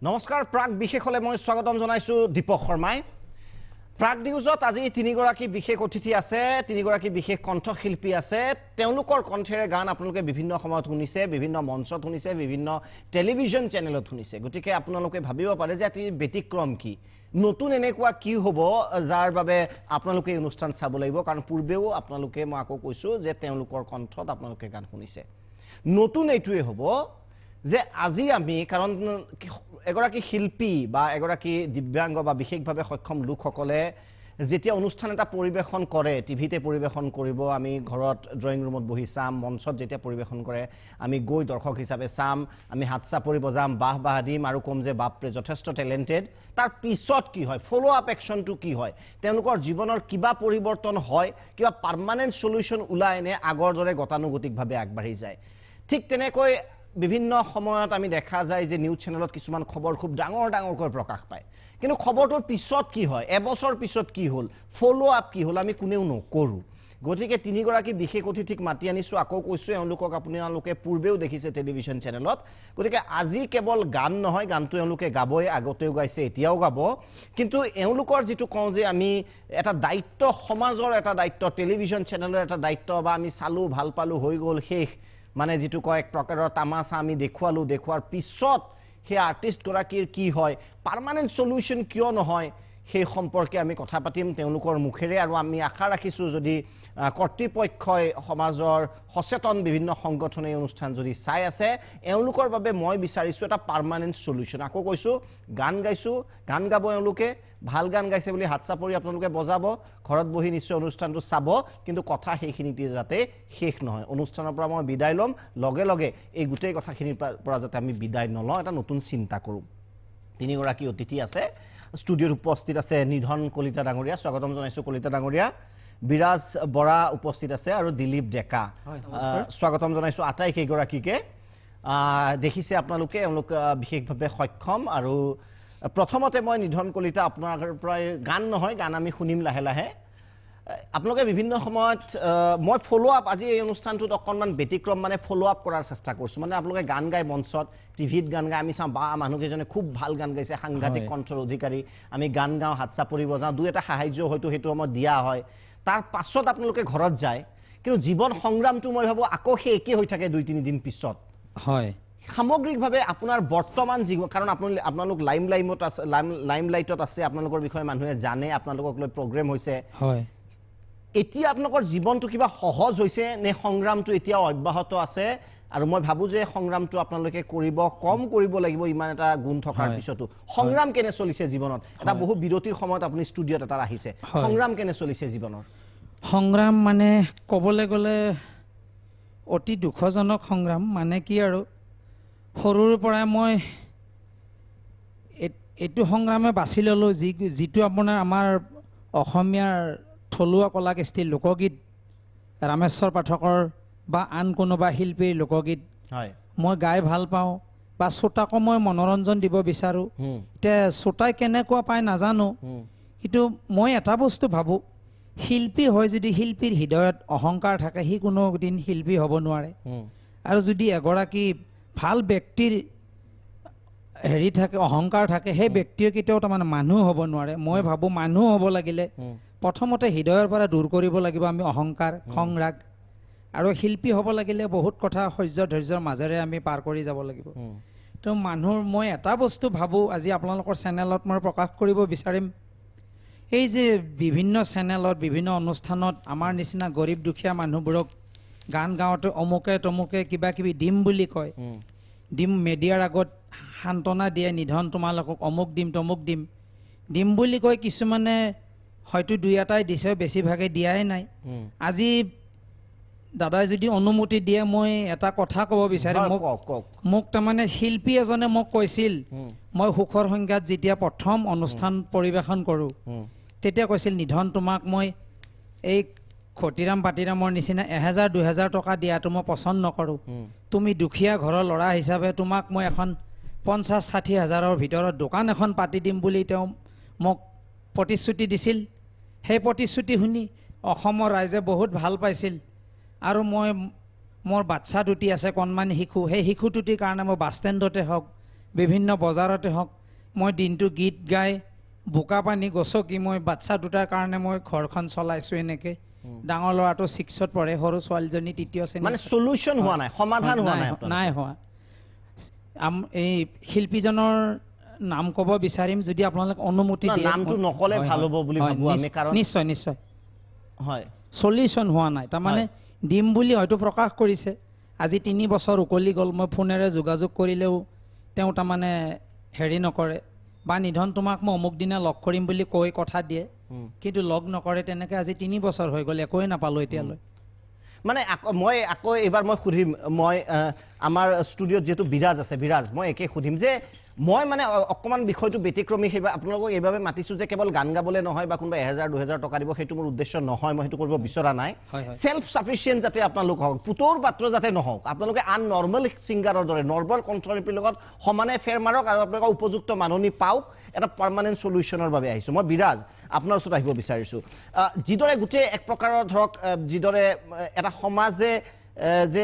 নমস্কাৰ প্ৰাগ বিশেষলে মই স্বাগতম জনাইছো দীপক শৰ্মাই প্ৰাগ নিউজত আজি তিনিগৰাকী বিশেষ অতিথি আছে তিনিগৰাকী বিশেষ কণ্ঠশিল্পী আছে তেওঁলোকৰ কণ্ঠেৰে গান আপোনালোকে বিভিন্ন সময়ত শুনিছে বিভিন্ন মঞ্চত শুনিছে বিভিন্ন টেলিভিছন চেনেলত শুনিছে গতিকে আপোনালোকে ভাবিব পাৰে যে এটি ব্যতিক্ৰম কি নতুন এনেকুৱা কি হ'ব যাৰ বাবে আপোনালোকে এই অনুষ্ঠান চাব লাগিব কাৰণ পূৰ্বেও আপোনালোকে মই আকৌ কৈছো যে তেওঁলোকৰ কণ্ঠত আপোনালোকে গান শুনিছে নতুন এইটোৱে হ'ব যে আজি আমি কাৰণ এগৰাকী শিল্পী বা এগৰাকী দিব্যাংগ বা বিশেষভাৱে সক্ষম লোকসকলে যেতিয়া অনুষ্ঠান এটা পৰিবেশন কৰে টিভিতে পৰিবেশন কৰিব আমি ঘৰত ড্ৰয়িং ৰুমত বহি চাম মঞ্চত যেতিয়া পৰিবেশন কৰে আমি গৈ দৰ্শক হিচাপে চাম আমি হাত চাপৰি বজাম বাহ দিম আৰু কম যে বাপৰে যথেষ্ট টেলেন্টেড তাৰ পিছত কি হয় ফলো আপ একশনটো কি হয় তেওঁলোকৰ জীৱনৰ কিবা পৰিৱৰ্তন হয় কিবা পাৰ্মানেন্ট সলিউশন ওলাই নে আগৰ দৰে গতানুগতিকভাৱে আগবাঢ়ি যায় ঠিক তেনেকৈ বিভিন্ন সময়ত আমি দেখা যায় যে নিউজ চেনেলত কিছুমান খবৰ খুব ডাঙৰকৈ প্ৰকাশ পায় কিন্তু খবৰটোৰ পিছত কি হয় এবছৰ পিছত কি হ'ল ফলো আপ কি হ'ল আমি কোনেও নকৰো গতিকে তিনিগৰাকী বিশেষ অতিথিক মাতি আনিছো আকৌ কৈছো এওঁলোকক আপোনালোকে পূৰ্বেও দেখিছে টেলিভিছন চেনেলত গতিকে আজি কেৱল গান নহয় গানটো এওঁলোকে গাবই আগতেও গাইছে এতিয়াও গাব কিন্তু এওঁলোকৰ যেটো কওঁ যে আমি এটা দায়িত্ব সমাজৰ এটা দায়িত্ব টেলিভিছন চেনেলৰ এটা দায়িত্ব বা আমি চালু ভাল পালো হৈ গ'ল শেষ মানে যেটো কয় এক প্ৰকাৰৰ তামাশা আমি দেখুৱাৰ পিছত হে আৰ্টিষ্ট গৰাকীৰ কি হয় পাৰ্মানেন্ট সলিউশন কিয় নহয় সেই সম্পৰ্কে আমি কথা পাতিম তেওঁলোকৰ মুখেৰে আৰু আমি আশা ৰাখিছো যদি কৰ্তৃপক্ষই সমাজৰ সচেতন বিভিন্ন সংগঠনে অনুষ্ঠান যদি চাই আছে এওঁলোকৰ বাবে মই বিচাৰিছো এটা পাৰ্মানেন্ট সলিউশন আকৌ কৈছো গান গাইছো গান গাব এওঁলোকে ভাল গান গাইছে বুলি হাত চাপৰি আপোনালোকে বজাব ঘৰত বহি নিশ্চয় অনুষ্ঠানটো চাব কিন্তু কথা সেইখিনিতে যাতে শেষ নহয় অনুষ্ঠানৰ পৰা মই বিদায় লম লগে এই গুটেই কথাখিনিৰ পৰা যাতে আমি বিদায় নলওঁ এটা নতুন চিন্তা কৰো তিনিগৰাকী অতিথি আছে ষ্টুডিওত উপস্থিত আছে নিধন কলিতা ডাঙৰীয়া স্বাগতম জনাইছো কলিতা ডাঙৰীয়া বিৰাজ বৰা উপস্থিত আছে আৰু দিলীপ ডেকা স্বাগতম জনাইছো আটাই কেইগৰাকীকে দেখিছে আপোনালোকে এওঁলোক বিশেষভাৱে সক্ষম আৰু প্ৰথমতে মই নিধন কলিতা আপোনাৰ পৰা গান নহয় গান আমি শুনিম লাহে আপোনালোকে বিভিন্ন সময়ত মই ফলো আপ আজি এই অনুষ্ঠানটোত অকনমান ব্যতিক্ৰম মানে ফলো আপ কৰাৰ চেষ্টা কৰিছো মানে আপোনালোকে গান গাই মঞ্চত টিভিত গান গাই আমি চাম বা মানুহকেইজনে খুব ভাল গান গাইছে সাংঘাতিক কণ্ঠৰ অধিকাৰী আমি গান গাওঁ হাত চাপৰি বজাওঁ দুই এটা সাহায্য হয়তো সেইটো সময়ত দিয়া হয় তাৰ পাছত আপোনালোকে ঘৰত যায় কিন্তু জীৱন সংগ্ৰামটো মই ভাবো আকৌ সেই একে হৈ থাকে 2-3 দিন পিছত হয় সামগ্ৰিকভাৱে আপোনাৰ বৰ্তমান জীৱ কাৰণ আপোনালোক লাইমলাইটত আছে আপোনালোকৰ বিষয়ে মানুহে জানে আপোনালোকক লৈ প্ৰগ্ৰাম হৈছে হয় এতিয়া আপোনালোকৰ জীৱনটো কিবা সহজ হৈছে নে সংগ্ৰামটো এতিয়া অব্যাহত আছে আৰু মই ভাবো যে সংগ্ৰামটো আপোনালোকে কম কৰিব লাগিব ইমান এটা গুণ থকাৰ পিছতো সংগ্ৰাম কেনে চলিছে জীৱনত এটা বহু বিৰতিৰ সময়ত আপুনি ষ্টুডিওত এটা আহিছে সংগ্ৰাম কেনে চলিছে জীৱনৰ সংগ্ৰাম মানে কবলৈ গলে অতি দুখজনক সংগ্ৰাম মানে কি আৰু সৰুৰ পৰা মই এটো সংগ্ৰামে বাছি ললো যিটো আপোনাৰ আমাৰ অসমীয়াৰ থলুৱা কলা কৃষ্টিৰ লোকগীত ৰামেশ্বৰ পাঠকৰ বা আন কোনোবা শিল্পীৰ লোকগীত হয় মই গাই ভাল পাওঁ বা শ্ৰোতাক মই মনোৰঞ্জন দিব বিচাৰো তে শ্ৰোতাই কেনেকুৱা পায় নাজানো কিন্তু মই এটা বস্তু ভাবো শিল্পী হয় যদি শিল্পীৰ হৃদয়ত অহংকাৰ থাকে হি কোনো দিন শিল্পী হ'ব নোৱাৰে আৰু যদি এগৰাকী ভাল ব্যক্তিৰ হেৰি থাকে অহংকাৰ থাকে সেই ব্যক্তিৰ কেতিয়াও তাৰমানে মানুহ হ'ব নোৱাৰে মই ভাবো মানুহ হ'ব লাগিলে প্ৰথমতে হৃদয়ৰ পৰা দূৰ কৰিব লাগিব আমি অহংকাৰ খংৰাগ আৰু শিল্পী হ'ব লাগিলে বহুত কথা ধৈৰ্যৰ মাজেৰে আমি পাৰ কৰি যাব লাগিব তো মানুহৰ মই এটা বস্তু ভাবো আজি আপোনালোকৰ চেনেলত মই প্ৰকাশ কৰিব বিচাৰিম এই যে বিভিন্ন চেনেলত বিভিন্ন অনুষ্ঠানত আমাৰ নিচিনা গৰীব দুখীয়া মানুহবোৰক গান গাওঁতে অমুকে কিবা কিবি দিম বুলি কয় দিম মিডিয়াৰ আগত সান্তনা দিয়ে নিধন তোমালোকক অমুক দিম তমুক দিম বুলি কয় কিছুমানে হয়তো দুই এটাই দিছে বেছিভাগে দিয়াই নাই আজি দাদাই যদি অনুমতি দিয়ে মই এটা কথা ক'ব বিচাৰিম মোক তাৰমানে শিল্পী এজনে মোক কৈছিল মই সুখৰ সংজ্ঞাত যেতিয়া প্ৰথম অনুষ্ঠান পৰিবেশন কৰোঁ তেতিয়া কৈছিল নিধন তোমাক মই এই খতিৰাম পাতিৰামৰ নিচিনা 1000-2000 টকা দিয়াটো মই পছন্দ নকৰোঁ তুমি দুখীয়া ঘৰৰ ল'ৰা হিচাপে তোমাক মই এখন 50-60 হাজাৰৰ ভিতৰত দোকান এখন পাতি দিম বুলি তেওঁ মোক প্ৰতিশ্ৰুতি দিছিল সেই প্ৰতিশ্ৰুতি শুনি অসমৰ ৰাইজে বহুত ভাল পাইছিল আৰু মই মোৰ বাচ্চা দুটি আছে কণমানি শিশু সেই শিশু দুটিৰ কাৰণে মই বাছ ষ্টেণ্ডতে হওক বিভিন্ন বজাৰতে হওক মই দিনটো গীত গাই বোকা পানী গছকি মই বাচ্চা দুটাৰ কাৰণে মই ঘৰখন চলাইছোঁ এনেকৈ ডাঙৰ ল'ৰাটো 6ত পঢ়ে সৰু ছোৱালীজনী 3য় শ্ৰেণী মানে সলিউশন হোৱা নাই সমাধান হোৱা নাই নাই হোৱা এই শিল্পীজনৰ নাম ক'ব বিচাৰিম যদি আপোনালোক অনুমতি দিয়ে নামটো নকলে ভাল হ'ব বুলি ভাবো আমি কাৰণ নিশ্চয় নিশ্চয় হয় সলিউশন হোৱা নাই তাৰমানে দিম বুলি হয়তো প্ৰকাশ কৰিছে আজি 3 বছৰ উকলি গ'ল মই ফোনেৰে যোগাযোগ কৰিলেও তেওঁ তাৰমানে হেৰি নকৰে বা নিধন তোমাক মই অমুক দিনা লগ কৰিম বুলি কৈ কথা দিয়ে কিন্তু লগ নকৰে তেনেকৈ আজি 3 বছৰ হৈ গ'ল একোৱে নাপালোঁ এতিয়ালৈ মানে মই আকৌ এবাৰ মই সুধিম মই আমাৰ ষ্টুডিঅ'ত যেটো বিৰাজ আছে বিৰাজ মই একে সুধিম যে মই মানে অকমান বিষয়টো ব্যতিক্ৰমী হেবা আপোনালোকক এইভাবে মাতিছো যে কেৱল গান গাবলে নহয় বা কোনবা 1000-2000 টকা দিব সেইটো মোৰ উদ্দেশ্য নহয় মই হেতু কৰিব বিচৰা নাই সেলফ সাফিশিয়েন্ট যাতে আপোনালোক হওক পুতৰ পাত্ৰ যাতে নহওক আপোনালোকে আন নৰ্মাল সিঙ্গাৰৰ দৰে নৰ্মাল কণ্ঠশিল্পীৰ লগত সমানে ফেৰ মাৰক আৰু আপোনালোক উপযুক্ত মাননি পাওক এটা পাৰ্মানেন্ট সলিউশনৰ বাবে আহিছো মই বিৰাজ আপোনাৰ ওচৰত আহিব বিচাৰিছো যিদৰে গুটে এক প্ৰকাৰৰ ধৰক যিদৰে এটা সমাজে যে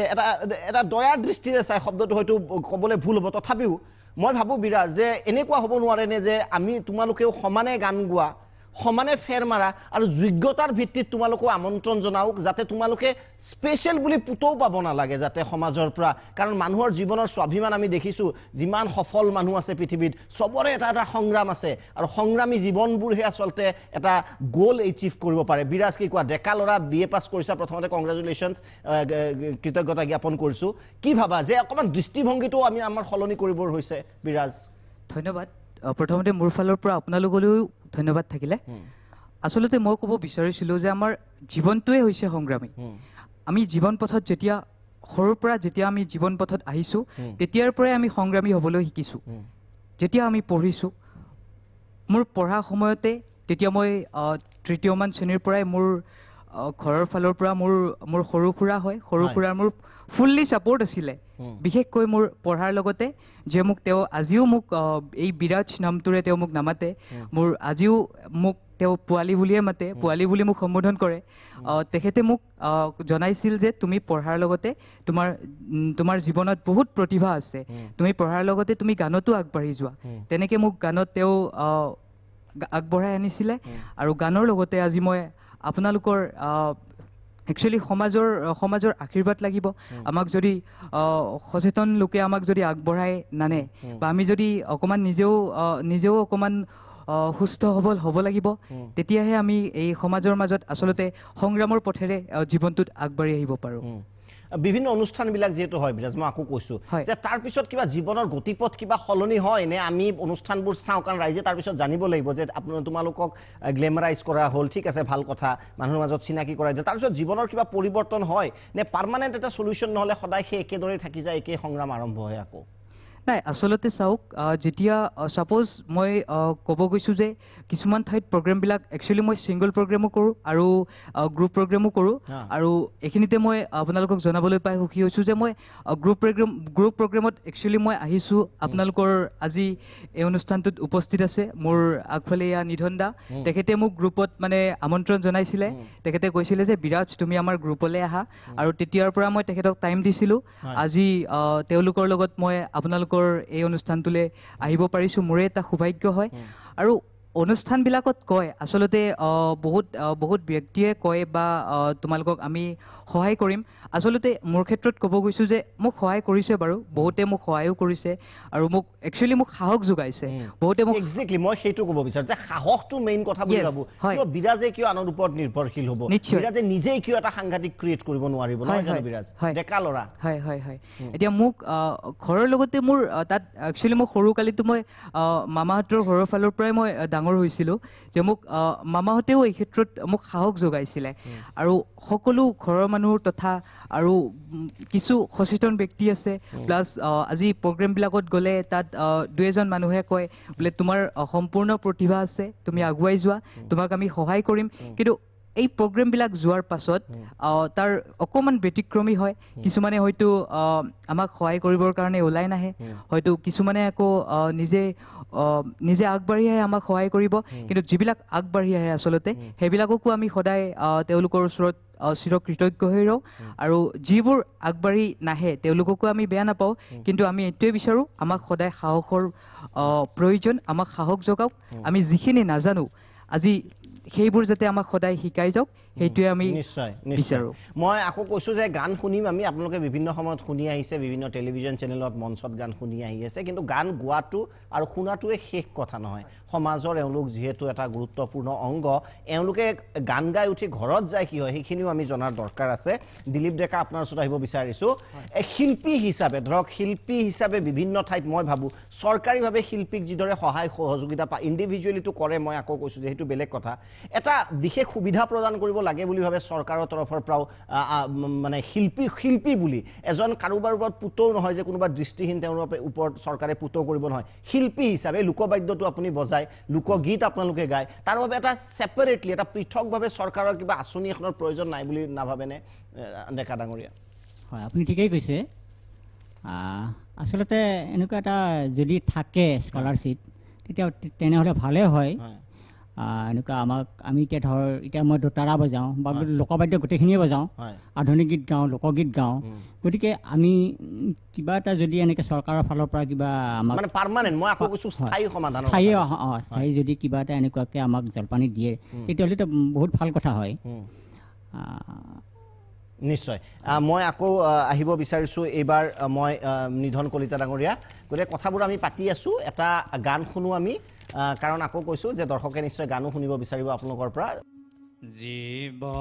এটা দয়াৰ দৃষ্টিৰে চাই শব্দটো হয়তো কবলে ভুল হ'ব তথাপিও মই ভাবো বিৰাজ যে এনেকুৱা হ'ব নোৱাৰে নে যে আমি তোমালোকেও সমানে গান গোৱা সমানে ফেৰ মাৰা আৰু যোগ্যতাৰ ভিত্তিত তোমালোকো আমন্ত্ৰণ জনাওক যাতে তোমালোকে স্পেশাল বুলি পুতও পাব না লাগে যাতে সমাজৰ পৰা কাৰণ মানুহৰ জীৱনৰ স্বাভিমান আমি দেখিছো যিমান সফল মানুহ আছে পৃথিৱীত সবৰে এটা সংগ্ৰাম আছে আৰু সংগ্ৰামী জীৱনবোৰ হে আসলতে এটা গোল এচিভ কৰিব পাৰে বিৰাজ কি কোৱা ডেকা লৰা বিএ পাস কৰিছা প্ৰথমতে কংগ্ৰেচুলেশনস কৃতজ্ঞতা জ্ঞাপন কৰিছো কি ভাবা যে অকমান দৃষ্টিভংগীটো আমি আমাৰ খলনি কৰিবৰ হৈছে বিৰাজ ধন্যবাদ প্ৰথমতে মোৰ ফালৰ পৰা আপোনালোকলৈও ধন্যবাদ থাকিলে আসলতে মই ক'ব বিচাৰিছিলো যে আমাৰ জীৱনটোৱে হৈছে সংগ্ৰামী আমি জীৱন পথত যেতিয়া সৰুৰ পৰা যেতিয়া আমি জীৱন পথত আহিছো তেতিয়াৰ পৰাই আমি সংগ্ৰামী হ'বলৈ শিকিছো যেতিয়া আমি পঢ়িছো মোৰ পঢ়া সময়তে তেতিয়া মই তৃতীয়মান শ্ৰেণীৰ পৰাই মোৰ ঘৰৰ ফালৰ পৰা মোৰ সৰু খুৰা হয় সৰু খুৰাৰ মোৰ ফুল্লি সাপোৰ্ট আছিলে বিশেষকৈ মোৰ পঢ়াৰ লগতে যে মোক তেওঁ আজিও মোক এই বিৰাজ নামটোৰে তেওঁ মোক নামাতে মোৰ আজিও মোক তেওঁ পোৱালি বুলিয়ে মাতে পোৱালি বুলি মোক সম্বোধন কৰে তেখেতে মোক জনাইছিল যে তুমি পঢ়াৰ লগতে তোমাৰ জীৱনত বহুত প্ৰতিভা আছে তুমি পঢ়াৰ লগতে তুমি গানতো আগবাঢ়ি যোৱা তেনেকৈ মোক গানত তেওঁ আগবঢ়াই আনিছিলে আৰু গানৰ লগতে আজি মই আপোনালোকৰ একচুয়ালি সমাজৰ আশীৰ্বাদ লাগিব আমাক যদি সচেতন লোকে আমাক যদি আগবঢ়াই নানে বা আমি যদি অকমান নিজেও অকমান সুস্থ সবল হ'ব লাগিব তেতিয়াহে আমি এই সমাজৰ মাজত আসলতে সংগ্ৰামৰ পথেৰে জীৱনটোত আগবাঢ়ি আহিব পাৰো বিভিন্ন অনুষ্ঠানবিলাক যেটো হয় বিৰাজ মই আকো কৈছো যে তাৰ পিছত কিবা জীৱনৰ গতিপথ কিবা খলনি হয় নে আমি অনুষ্ঠানবোৰ চাওঁ কাৰণ ৰাইজে তাৰ পিছত জানিব লাগিব যে তোমালোকক গ্লেমাৰাইজ কৰা হ'ল ঠিক আছে ভাল কথা মানুহৰ মাজত চিনাকি কৰাই দিল তাৰ পিছত জীৱনৰ কিবা পৰিৱৰ্তন হয় নে পাৰ্মানেন্ট এটা সলিউশন নহলে সদায় সেই একেদৰে থাকি যায় একে সংগ্ৰাম আৰম্ভ হয় আকৌ নাই আসলতে চাওক যেতিয়া সাপোজ মই ক'ব গৈছো যে কিছুমান ঠাইত প্ৰগ্ৰামবিলাক একচুয়ালি মই সিঙ্গল প্ৰগ্ৰামো কৰোঁ আৰু গ্ৰুপ প্ৰগ্ৰামো কৰোঁ আৰু এখিনিতে মই আপোনালোকক জনাবলৈ পাই সুখী হৈছো যে মই গ্ৰুপ প্ৰগ্ৰামত একচুয়ালি মই আহিছো আপোনালোকৰ আজি এই অনুষ্ঠানটোত উপস্থিত আছে মোৰ আগফালে নিধন দা তেখেতে মোক গ্ৰুপত মানে আমন্ত্ৰণ জনাইছিলে তেখেতে কৈছিলে যে বিৰাজ তুমি আমাৰ গ্ৰুপলৈ আহা আৰু তেতিয়াৰ পৰা মই তেখেতক টাইম দিছিলো আজি তেওঁলোকৰ লগত মই আপোনালোকৰ এই অনুষ্ঠানটোলৈ আহিব পাৰিছো মোৰে এটা সৌভাগ্য হয় আৰু অনুষ্ঠানবিলাকত কয় আসলতে বহুত ব্যক্তিয়ে কয় বা তোমালোকক আমি সহায় কৰিম আসলতে মোৰ ক্ষেত্ৰত ক'ব গৈছো যে মোক সহায় কৰিছে বাৰু বহুতে মোক সহায়ও কৰিছে আৰু মোক একচুয়ালি মোক সাহস যোগাইছে বহুতে মোক এক্স্যাক্টলি মই সেইটো ক'ব বিচাৰ যে সাহসটো মেইন কথা বুলি ভাবো কিয় বিৰাজে কিয় আনৰ ওপৰত নিৰ্ভৰশীল হ'ব বিৰাজে নিজেই কিয় এটা সাংঘাতিক ক্ৰিয়েট কৰিব নোৱাৰিব নহয় জানো বিৰাজ ডেকা লৰা হয় এতিয়া মোক ঘৰৰ লগতে মোৰ তাত একচুয়ালি মই সৰু কালিতো মই মামাহঁতৰ ঘৰৰ ফালৰ পৰাই মই ডাঙৰ হৈছিলো যে মোক মামাহঁতেও এই ক্ষেত্ৰত মোক সাহস যোগাইছিলে আৰু সকলো ঘৰৰ মানুহ তথা আৰু কিছু সচেতন ব্যক্তি আছে প্লাস আজি প্ৰগ্ৰামবিলাকত গ'লে তাত দুই এজন মানুহে কয় বোলে তোমাৰ সম্পূৰ্ণ প্ৰতিভা আছে তুমি আগুৱাই যোৱা তোমাক আমি সহায় কৰিম কিন্তু এই প্ৰগ্ৰেমবিলাক যোৱাৰ পাছত তাৰ অকণমান ব্যতিক্ৰমী হয় কিছুমানে হয়তো আমাক সহায় কৰিবৰ কাৰণে ওলাই নাহে হয়তো কিছুমানে আকৌ নিজে আগবাঢ়ি আহে আমাক সহায় কৰিব কিন্তু যিবিলাক আগবাঢ়ি আহে আচলতে সেইবিলাককো আমি সদায় তেওঁলোকৰ ওচৰত চিৰকৃতজ্ঞ হৈ ৰওঁ আৰু যিবোৰ আগবাঢ়ি নাহে তেওঁলোককো আমি বেয়া নাপাওঁ কিন্তু আমি এইটোৱে বিচাৰোঁ আমাক সদায় সাহসৰ প্ৰয়োজন আমাক সাহস জগাওক আমি যিখিনি নাজানো আজি সেইবোৰ যাতে আমাক সদায় শিকাই যাওক সেইটোৱে আমি বিচাৰোঁ মই আকৌ কৈছোঁ যে গান শুনিম আমি আপোনালোকে বিভিন্ন সময়ত শুনি আহিছে বিভিন্ন টেলিভিজন চেনেলত মঞ্চত গান শুনি আহি আছে কিন্তু গান গোৱাটো আৰু শুনাটোৱে শেষ কথা নহয় সমাজৰ এওঁলোক যিহেতু এটা গুৰুত্বপূৰ্ণ অংগ এওঁলোকে গান গাই উঠি ঘৰত যায় কি হয় সেইখিনিও আমি জনাৰ দৰকাৰ আছে দিলীপ ডেকা আপোনাৰ ওচৰত আহিব বিচাৰিছোঁ শিল্পী হিচাপে ধৰক শিল্পী হিচাপে বিভিন্ন ঠাইত মই ভাবোঁ চৰকাৰীভাৱে শিল্পীক যিদৰে সহায় সহযোগিতা পায় ইণ্ডিভিজুৱেলিটো কৰে মই আকৌ কৈছোঁ যে সেইটো বেলেগ কথা এটা বিশেষ সুবিধা প্ৰদান কৰিব লাগে বুলি ভাবে চৰকাৰৰ তৰফৰ পৰাও মানে শিল্পী বুলি এজন কাৰোবাৰ ওপৰত পুতৌ নহয় যে কোনোবা দৃষ্টিহীন তেওঁৰ ওপৰত চৰকাৰে পুতৌ কৰিব নহয় শিল্পী হিচাপে লোকবাদ্যটো আপুনি বজায় লোকগীত আপোনালোকে গায় তাৰ বাবে এটা ছেপাৰেটলি এটা পৃথকভাৱে চৰকাৰৰ কিবা আঁচনি এখনৰ প্ৰয়োজন নাই বুলি নাভাবেনে ডেকা ডাঙৰীয়া হয় আপুনি ঠিকেই কৈছে আচলতে এনেকুৱা এটা যদি থাকে স্কলাৰশ্বিপ তেতিয়া তেনেহ'লে ভালেই হয় এনেকুৱা আমি এতিয়া মই দোতাৰা বজাওঁ বা লোকবাদ্য গোটেইখিনিয়ে বজাওঁ আধুনিক গীত গাওঁ লোকগীত গাওঁ গতিকে আমি কিবা এটা যদি এনেকৈ চৰকাৰৰ ফালৰ পৰা কিবা আমাক স্থায়ী যদি কিবা এটা এনেকুৱাকৈ আমাক জলপানী দিয়ে তেতিয়াহ'লেতো বহুত ভাল কথা হয় নিশ্চয় মই আকৌ আহিব বিচাৰিছোঁ এইবাৰ মই নিধন কলিতা ডাঙৰীয়া গতিকে কথাবোৰ আমি পাতি আছোঁ এটা গান শুনো আমি কাৰণ আকৌ কৈছোঁ যে দৰ্শকে নিশ্চয় গানো শুনিব বিচাৰিব আপোনালোকৰ পৰা জীৱন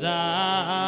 যায়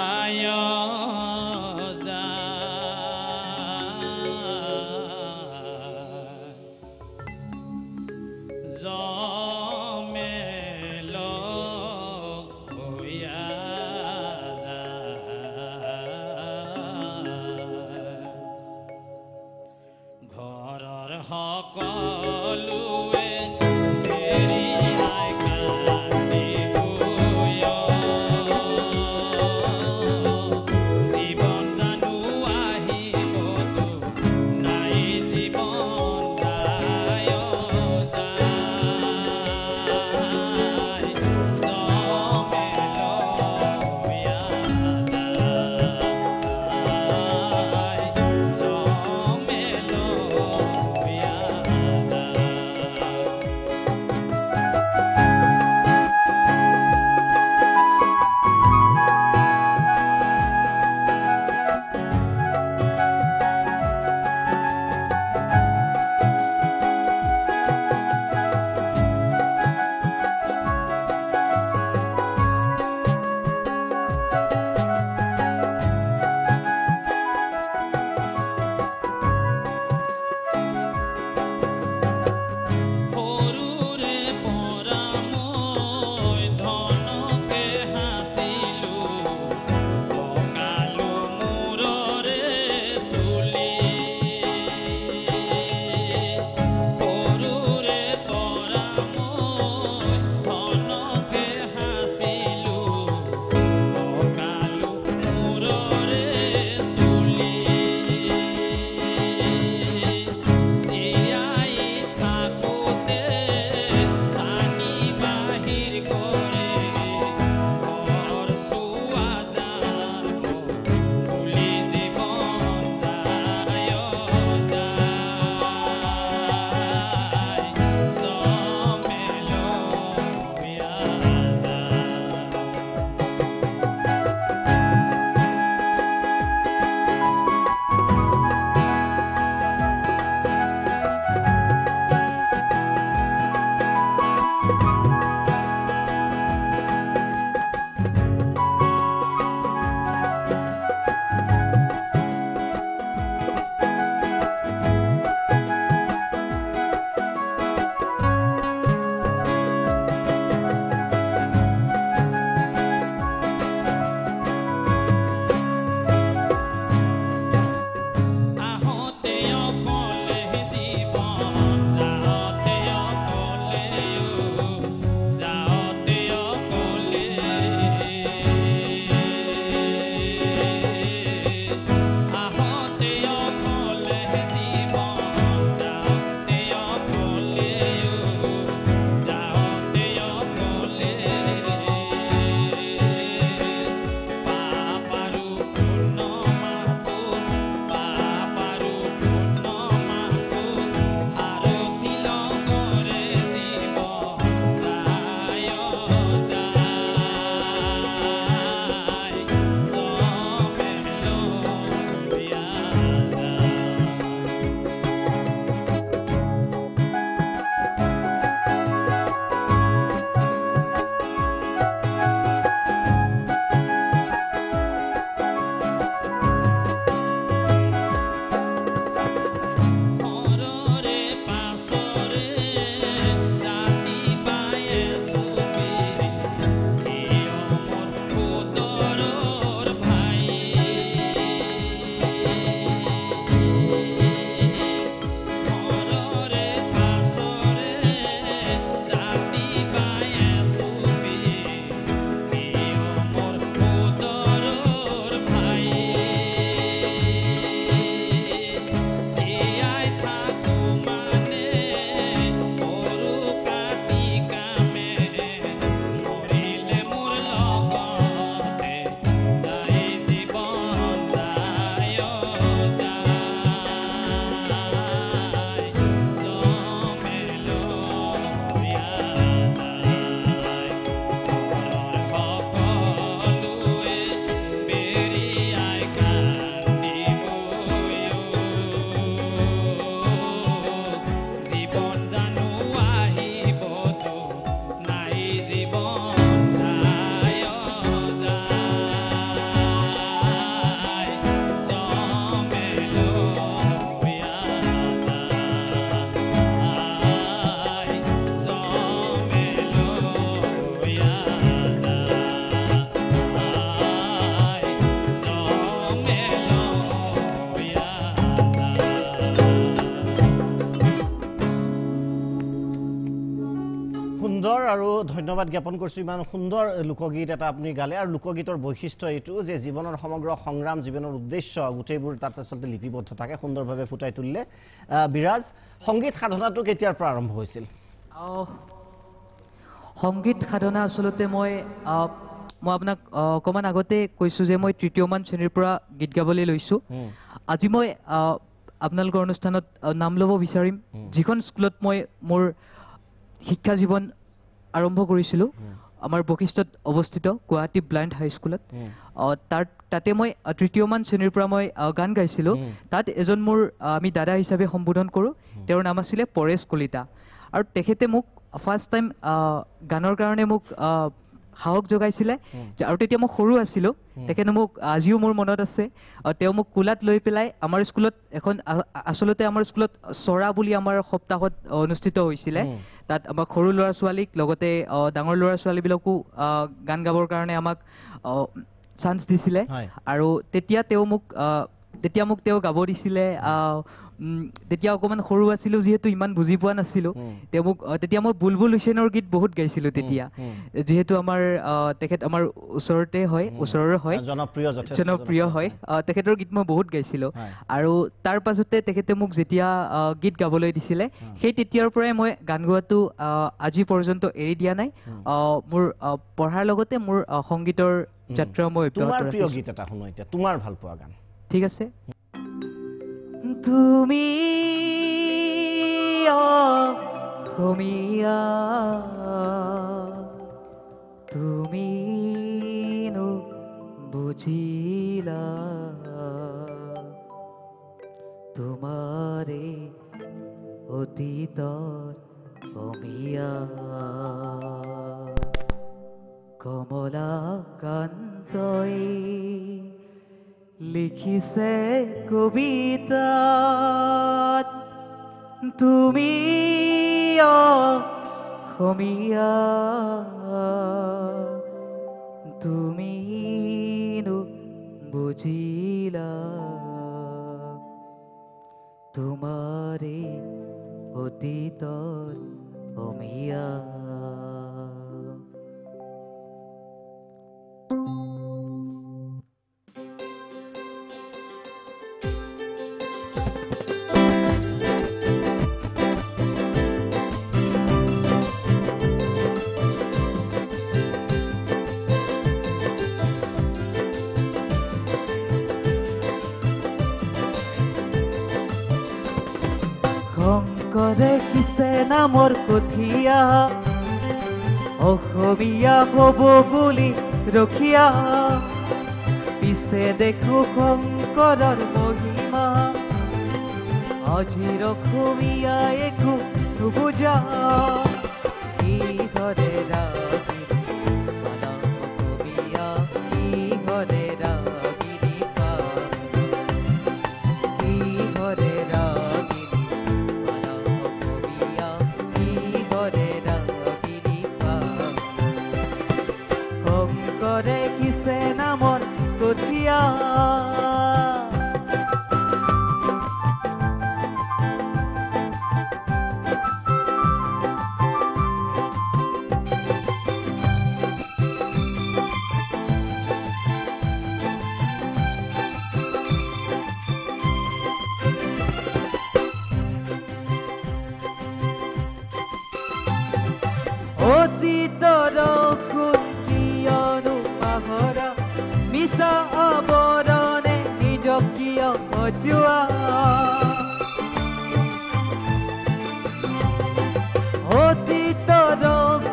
সুন্দৰ আৰু ধন্যবাদ জ্ঞাপন কৰিছো ইমান সুন্দৰ লোকগীত এটা আপুনি গালে আৰু লোকগীতৰ বৈশিষ্ট্য এইটো যে জীৱনৰ সমগ্ৰ সংগ্ৰাম জীৱনৰ উদ্দেশ্য গোটেইবোৰ তাত আচলতে লিপিবদ্ধ থাকে সুন্দৰভাৱে ফুটাই তুলিলে বিৰাজ সংগীত সাধনাটো কেতিয়াৰ পৰা আৰম্ভ হৈছিল সংগীত সাধনা আচলতে মই আপোনাক অকণমান আগতে কৈছোঁ যে মই তৃতীয়মান শ্ৰেণীৰ পৰা গীত গাবলৈ লৈছোঁ আজি মই আপোনালোকৰ অনুষ্ঠানত নাম ল'ব বিচাৰিম যিখন স্কুলত মই মোৰ শিক্ষা জীৱন আৰম্ভ কৰিছিলোঁ আমাৰ বশিষ্ঠত অৱস্থিত গুৱাহাটী ব্লাইণ্ড হাইস্কুলত তাতে মই তৃতীয়মান শ্ৰেণীৰ পৰা মই গান গাইছিলোঁ তাত এজন মোৰ আমি দাদা হিচাপে সম্বোধন কৰোঁ তেওঁৰ নাম আছিলে পৰেশ কলিতা আৰু তেখেতে মোক ফাৰ্ষ্ট টাইম গানৰ কাৰণে মোক সাহস যোগাইছিলে আৰু তেতিয়া মই সৰু আছিলোঁ তেখেতে মোক আজিও মোৰ মনত আছে তেওঁ মোক কোলাত লৈ পেলাই আমাৰ স্কুলত এখন আচলতে আমাৰ স্কুলত চৰা বুলি আমাৰ সপ্তাহত অনুষ্ঠিত হৈছিলে তাত আমাক সৰু ল'ৰা ছোৱালীক লগতে ডাঙৰ ল'ৰা ছোৱালীবিলাকো গান গাবৰ কাৰণে আমাক চান্স দিছিলে আৰু তেতিয়া মোক তেওঁ গাব দিছিলে তেতিয়া অকণমান সৰু আছিলোঁ যিহেতু ইমান বুজি পোৱা নাছিলোঁ তেতিয়া মই বুলবুল হুছেইনৰ গীত বহুত গাইছিলোঁ তেতিয়া যিহেতু আমাৰ তেখেত আমাৰ ওচৰৰে হয় জনপ্ৰিয় হয় তেখেতৰ গীত মই বহুত গাইছিলোঁ আৰু তাৰ পাছতে তেখেতে মোক যেতিয়া গীত গাবলৈ দিছিলে সেই তেতিয়াৰ পৰাই মই গান গোৱাটো আজি পৰ্যন্ত এৰি দিয়া নাই মোৰ পঢ়াৰ লগতে মোৰ সংগীতৰ যাত্ৰা মই তোমাৰ ভাল পোৱা গান ঠিক আছে তুমি অসমীয়া তুমি বুজিলা তোমাৰে অতীতৰ অমিয়া কমলাকান্তই লিখিছে কবিতাত তুমি অসমীয়া তুমি বুজিলা তোমাৰে অতীতৰ অমিয়া শংকৰে কিছে নামৰ কঠীয়া অসমীয়া হ'ব বুলি ৰখীয়া পিছে দেখো শংকৰৰ মহিমা আজিৰ অসমীয়া একো নুবুজা ইহৰে ৰাগিনী পালা অসমীয়া ইহৰে ৰাগিনী ইহৰে ৰাগিনী পালা অসমীয়া ইহৰে ৰাগিনী শংকৰে কিছে নামৰ কঠীয়া অতীতৰ কোন কিয়নো পাহৰা মিছা আৱৰণে নিজক কিয় সজোৱা অতীতৰ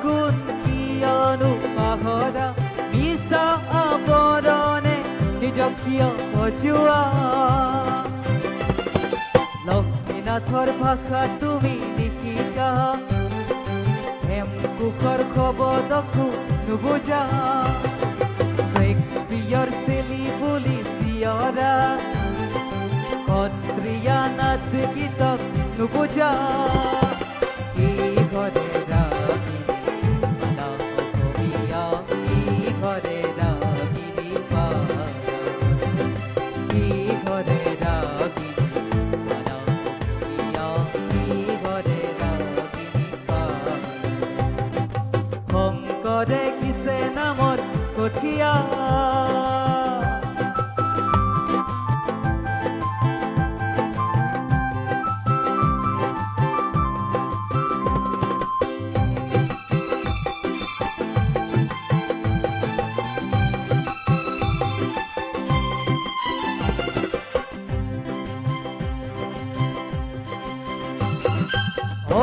কোন কিয়নো পাহৰা মিছা আৱৰণে নিজক কিয় সজোৱা লক্ষ্মীনাথৰ ভাষা তুমি নিশিকা হেমকোষৰ শব্দকো নুবুজা শেক্সপিয়াৰ চেলি বুলি চিঞৰা সত্ৰীয়া নাট গীতক নুবুজা ইহৰে ৰাগিনী পালা অসমীয়া ইহৰে ৰাগিনী পালা ইহৰে ৰাগিনী পালা অসমীয়া ইহৰে ৰাগিনী পালা ৰখিয়া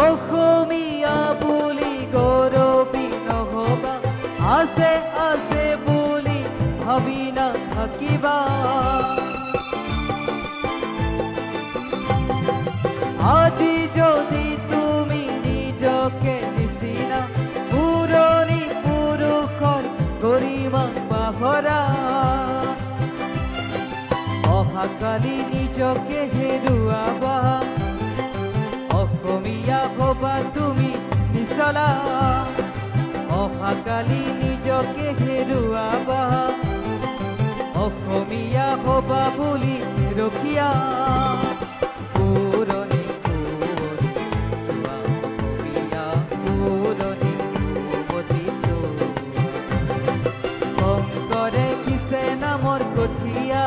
অসমীয়া বুলি গৌৰৱী নহবা আছে আছে বুলি ভাবি নাথাকিবা আজি যদি তুমি নিজকে নিচিনা পুৰণি পুৰুষৰ গৰিমা পাহৰা অহাকালি নিজকে হেৰুৱাবা অসমীয়া হবা তুমি নিচলা অহাকালি নিজকে হেৰুৱাবা অসমীয়া হবা বুলি ৰখিয়া পুৰণি কুঁৱৰী চোৱা অসমীয়া পুৰণি কুঁৱতী চোৱা শংকৰে কিছে নামৰ কঠীয়া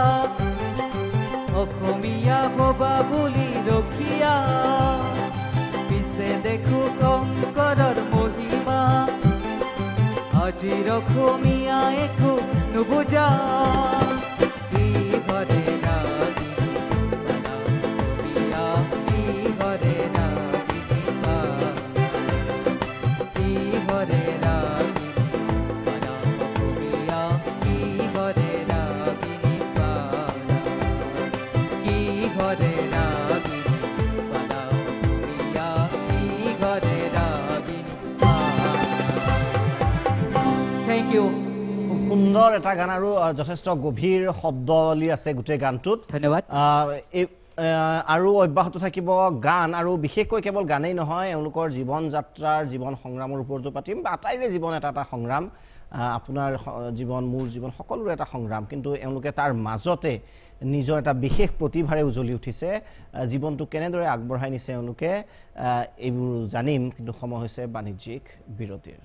অসমীয়া হবা বুলি ৰখিয়া দেখো শংকৰৰ মহিমা আজিৰ অসমীয়া একো নুবুজা কি হৰে ৰাগিনী পালা অসমীয়া কি হৰে ৰাগিনী পালা কি হৰে ৰাগিনী পালা অসমীয়া কি হৰে ৰাগিনী পালা কি হৰে ৰাগিনী পালা Thank you. সুন্দৰ এটা গান আৰু যথেষ্ট গভীৰ শব্দলি আছে গোটেই গানটোত ধন্যবাদ আৰু অব্যাহত থাকিব গান আৰু বিশেষকৈ কেৱল গানেই নহয় এওঁলোকৰ জীৱন যাত্ৰাৰ জীৱন সংগ্ৰামৰ ওপৰতো পাতিম বা আটাইৰে জীৱন এটা সংগ্ৰাম আপোনাৰ জীৱন মোৰ জীৱন সকলোৰে এটা সংগ্ৰাম কিন্তু এওঁলোকে তাৰ মাজতে নিজৰ এটা বিশেষ প্ৰতিভাৰে উজ্বলি উঠিছে জীৱনটো কেনেদৰে আগবঢ়াই নিছে এওঁলোকে এইবোৰ জানিম কিন্তু সময় হৈছে বাণিজ্যিক বিৰতিৰ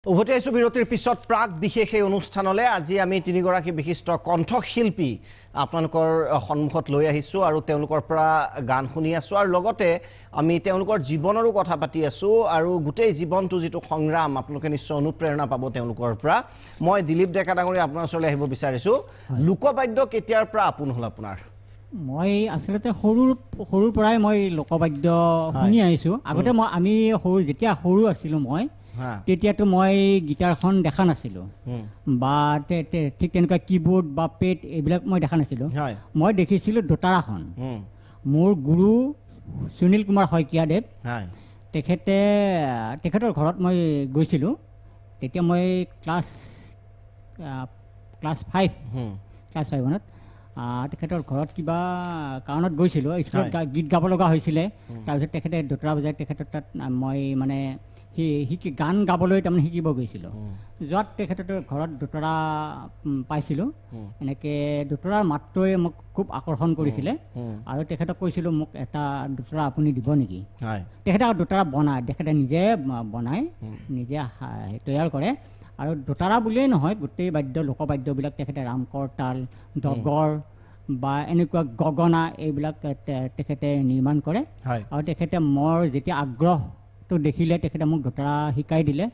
উভতি আহিছোঁ বিৰতিৰ পিছত প্ৰাক বিশেষ এই অনুষ্ঠানলৈ আজি আমি তিনিগৰাকী বিশিষ্ট কণ্ঠশিল্পী আপোনালোকৰ সন্মুখত লৈ আহিছোঁ আৰু তেওঁলোকৰ পৰা গান শুনি আছোঁ আৰু লগতে আমি তেওঁলোকৰ জীৱনৰো কথা পাতি আছোঁ আৰু গোটেই জীৱনটো যিটো সংগ্ৰাম আপোনালোকে নিশ্চয় অনুপ্ৰেৰণা পাব তেওঁলোকৰ পৰা মই দিলীপ ডেকা ডাঙৰীয়া আপোনাৰ ওচৰলৈ আহিব বিচাৰিছোঁ লোকবাদ্য কেতিয়াৰ পৰা আপোন হ'ল আপোনাৰ মই আচলতে সৰুৰ পৰাই মই লোকবাদ্য শুনি আহিছোঁ আগতে আমি যেতিয়া সৰু আছিলোঁ মই তেতিয়াতো মই গিটাৰখন দেখা নাছিলোঁ বা ঠিক তেনেকুৱা কীবোৰ্ড বা পেড এইবিলাক মই দেখা নাছিলোঁ মই দেখিছিলোঁ দোতাৰাখন মোৰ গুৰু সুনীল কুমাৰ শইকীয়াদেৱ তেখেতৰ ঘৰত মই গৈছিলোঁ তেতিয়া মই ক্লাছ 5ত তেখেতৰ ঘৰত কিবা কাৰণত গৈছিলোঁ স্কুলত গীত গাব লগা হৈছিলে তাৰপিছত তেখেতে দোতাৰা বজাই তেখেতৰ তাত মই মানে গান গাবলৈ তাৰমানে শিকিব গৈছিলোঁ যোৱাত তেখেতৰ ঘৰত দোতাৰা পাইছিলোঁ এনেকৈ দোতাৰাৰ মাতটোৱে মোক খুব আকৰ্ষণ কৰিছিলে আৰু তেখেতক কৈছিলোঁ মোক এটা দোতাৰা আপুনি দিব নেকি তেখেতে দোতাৰা বনায় তেখেতে নিজে বনায় নিজে তৈয়াৰ কৰে আৰু দোতাৰা বুলিয়েই নহয় গোটেই বাদ্য লোকবাদ্যবিলাক তেখেতে ৰাম কৰতাল ডগৰ বা এনেকুৱা গগনা এইবিলাক তেখেতে নিৰ্মাণ কৰে আৰু তেখেতে মোৰ যেতিয়া আগ্ৰহটো দেখিলে তেখেতে মোক দোতাৰা শিকাই দিলে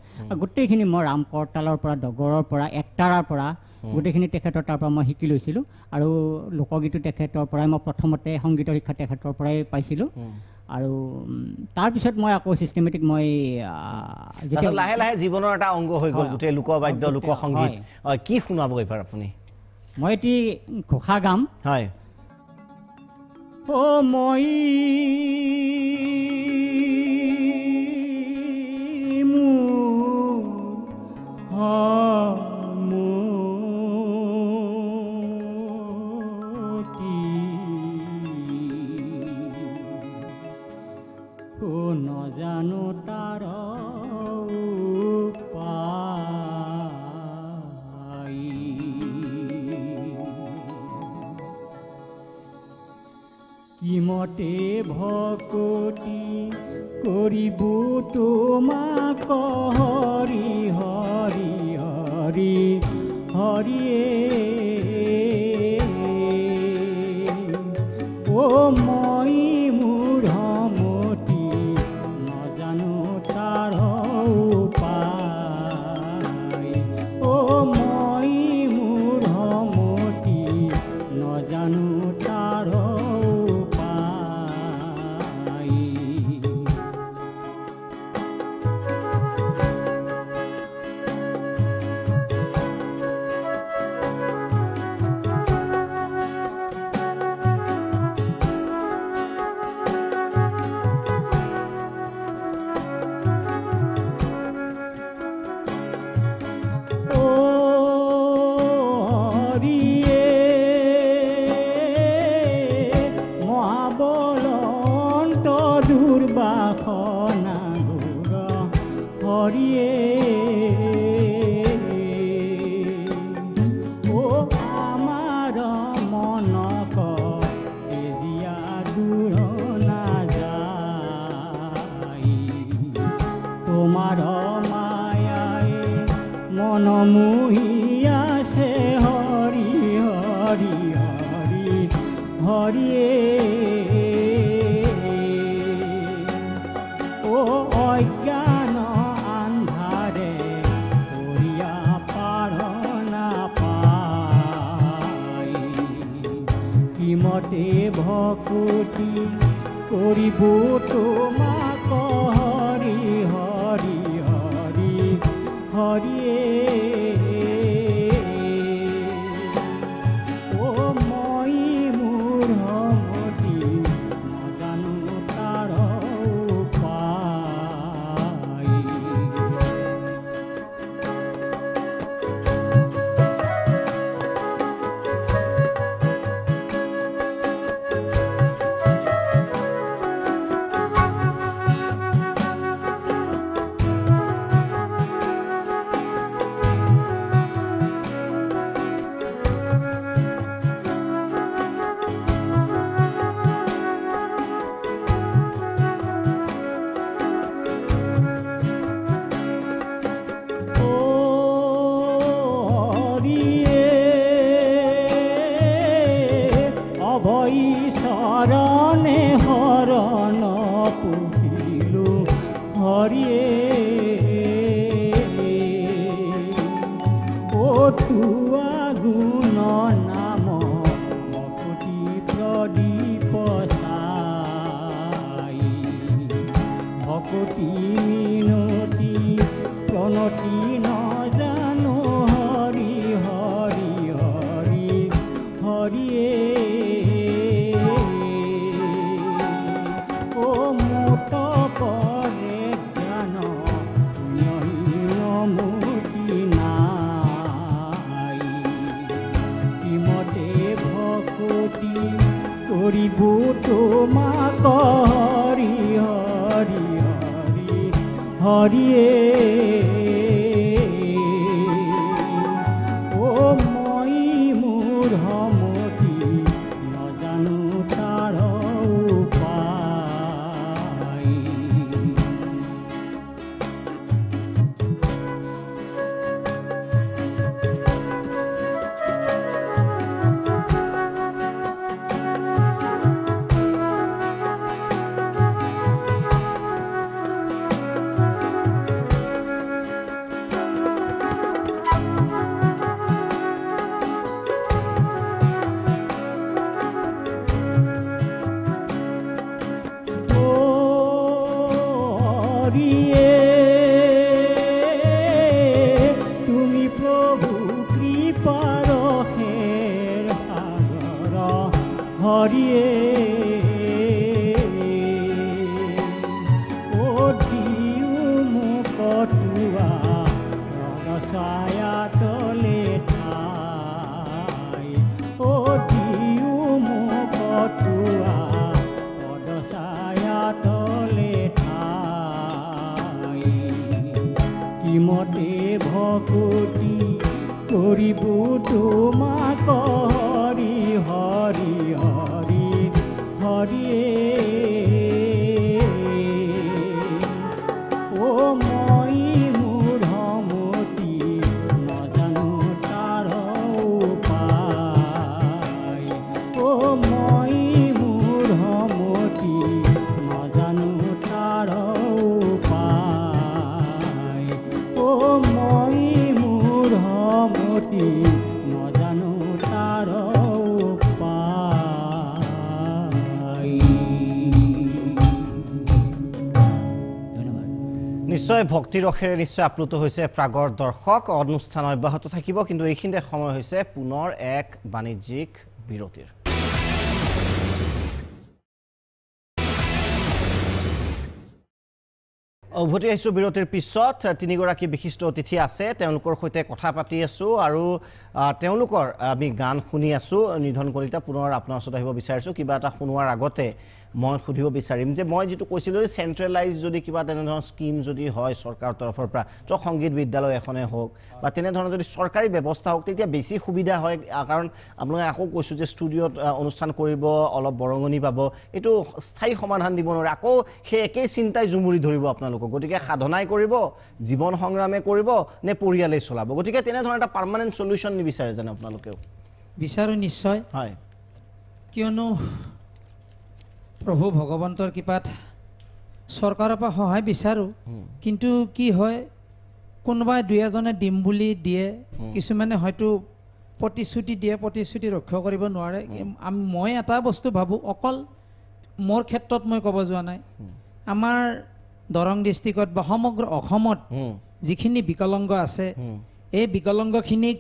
গোটেইখিনি মই ৰাম কৰতালৰ পৰা ডগৰৰ পৰা একতাৰাৰ পৰা গোটেইখিনি তেখেতৰ তাৰ পৰা মই শিকি লৈছিলোঁ আৰু লোকগীতো তেখেতৰ পৰাই মই প্ৰথমতে সংগীতৰ শিক্ষা তেখেতৰ পৰাই পাইছিলোঁ আৰু তাৰপিছত মই আকৌ চিষ্টেমেটিক মই লাহে লাহে জীৱনৰ এটা অংগ হৈ গ'ল গোটেই লোকবাদ্য লোকসংগীত কি শুনাব এইবাৰ আপুনি মই এটি ঘোষা গাম হয় ও মই নজানো তাৰ কি মতে ভকতি কৰিব তোমাক হৰি হৰি হৰি হৰিয়ে ও মই মোৰ মতি নজানো তাৰ উপায় ও মই মোৰ মতি নজানো তাৰ উপায় দুৰ্বাসনা গুৰ হৰিয়ে ও আমাৰ মনক এজিয়া দূৰ নাযায় তোমাৰ মায়াই মন মোহি আছে হৰি হৰি হৰি হৰিয়ে অজ্ঞান আন্ধাৰে কৰিয়া পাৰ নাপায় কিমতে ভকতি কৰিব তোমাক হৰি হৰি হৰি হৰিয়ে ও মই মোৰ মতি নজানো তাৰ শৰণে হৰণ পুজিলো হৰিয়ে ও তুৱা গুণ নাম মকুটি প্ৰদীপ চাই ভকতি মিনতি প্ৰণতি নজানো হৰি হৰি হৰি হৰিয়ে পৰে জ্ঞান নমুতি নাই কিমতে ভকতি কৰিব তোমাক হৰি হৰি হৰি হৰিয়ে ও মই মোৰ মতি নজানো তাৰ তুমি প্রভু কৃপার হের সাগর হরিয়ে ও দিও মোক তুয়া রসায়া তলে ঠাই ও দিও মোক তুয়া পদসায়া তলে ঠাই কিমতে ভকতি কৰিব তোমাক হৰি হৰি হৰি হৰিয়ে নিশ্চয় ভক্তি ৰসেৰে নিশ্চয় আপ্লুত হৈছে প্ৰাগৰ দৰ্শক অনুষ্ঠান অব্যাহত থাকিব কিন্তু এইখিনিতে সময় হৈছে পুনৰ এক বাণিজ্যিক বিৰতিৰ উভতি আহিছোঁ বিৰতিৰ পিছত তিনিগৰাকী বিশিষ্ট অতিথি আছে তেওঁলোকৰ সৈতে কথা পাতি আছোঁ আৰু তেওঁলোকৰ আমি গান শুনি আছোঁ নিধন কলিতা পুনৰ আপোনাৰ ওচৰত আহিব বিচাৰিছোঁ কিবা এটা শুনোৱাৰ আগতে মই সুধিব বিচাৰিম যে মই যেটো কৈছিলোঁ চেন্ট্ৰেলাইজ যদি কিবা তেনেধৰণৰ স্কিম যদি হয় চৰকাৰৰ তৰফৰ পৰা তো সংগীত বিদ্যালয় এখনে হোক বা তেনেধৰণৰ যদি চৰকাৰী ব্যৱস্থা হোক তেতিয়া বেছি সুবিধা হয় কাৰণ আপোনালোকে আকৌ কৈছোঁ যে ষ্টুডিঅ'ত অনুষ্ঠান কৰিব অলপ বৰঙনি পাব এইটো স্থায়ী সমাধান দিব নোৱাৰে আকৌ সেই একেই চিন্তাই জুমুৰি ধৰিব আপোনালোকক গতিকে সাধনাই কৰিব জীৱন সংগ্ৰামে কৰিব নে পৰিয়ালেই চলাব গতিকে তেনেধৰণৰ এটা পাৰ্মানেণ্ট সলিউশ্যন নিবিচাৰে জানো আপোনালোকেও বিচাৰো নিশ্চয় হয় কিয়নো প্ৰভু ভগৱন্তৰ কৃপাত চৰকাৰৰ পৰা সহায় বিচাৰো কিন্তু কি হয় কোনোবাই দুই এজনে দিম বুলি দিয়ে কিছুমানে হয়তো প্ৰতিশ্ৰুতি দিয়ে প্ৰতিশ্ৰুতি ৰক্ষা কৰিব নোৱাৰে মই এটা বস্তু ভাবো অকল মোৰ ক্ষেত্ৰত মই ক'ব যোৱা নাই আমাৰ দৰং ডিষ্ট্ৰিক্টত বা সমগ্ৰ অসমত যিখিনি বিকলাংগ আছে এই বিকলাংগখিনিক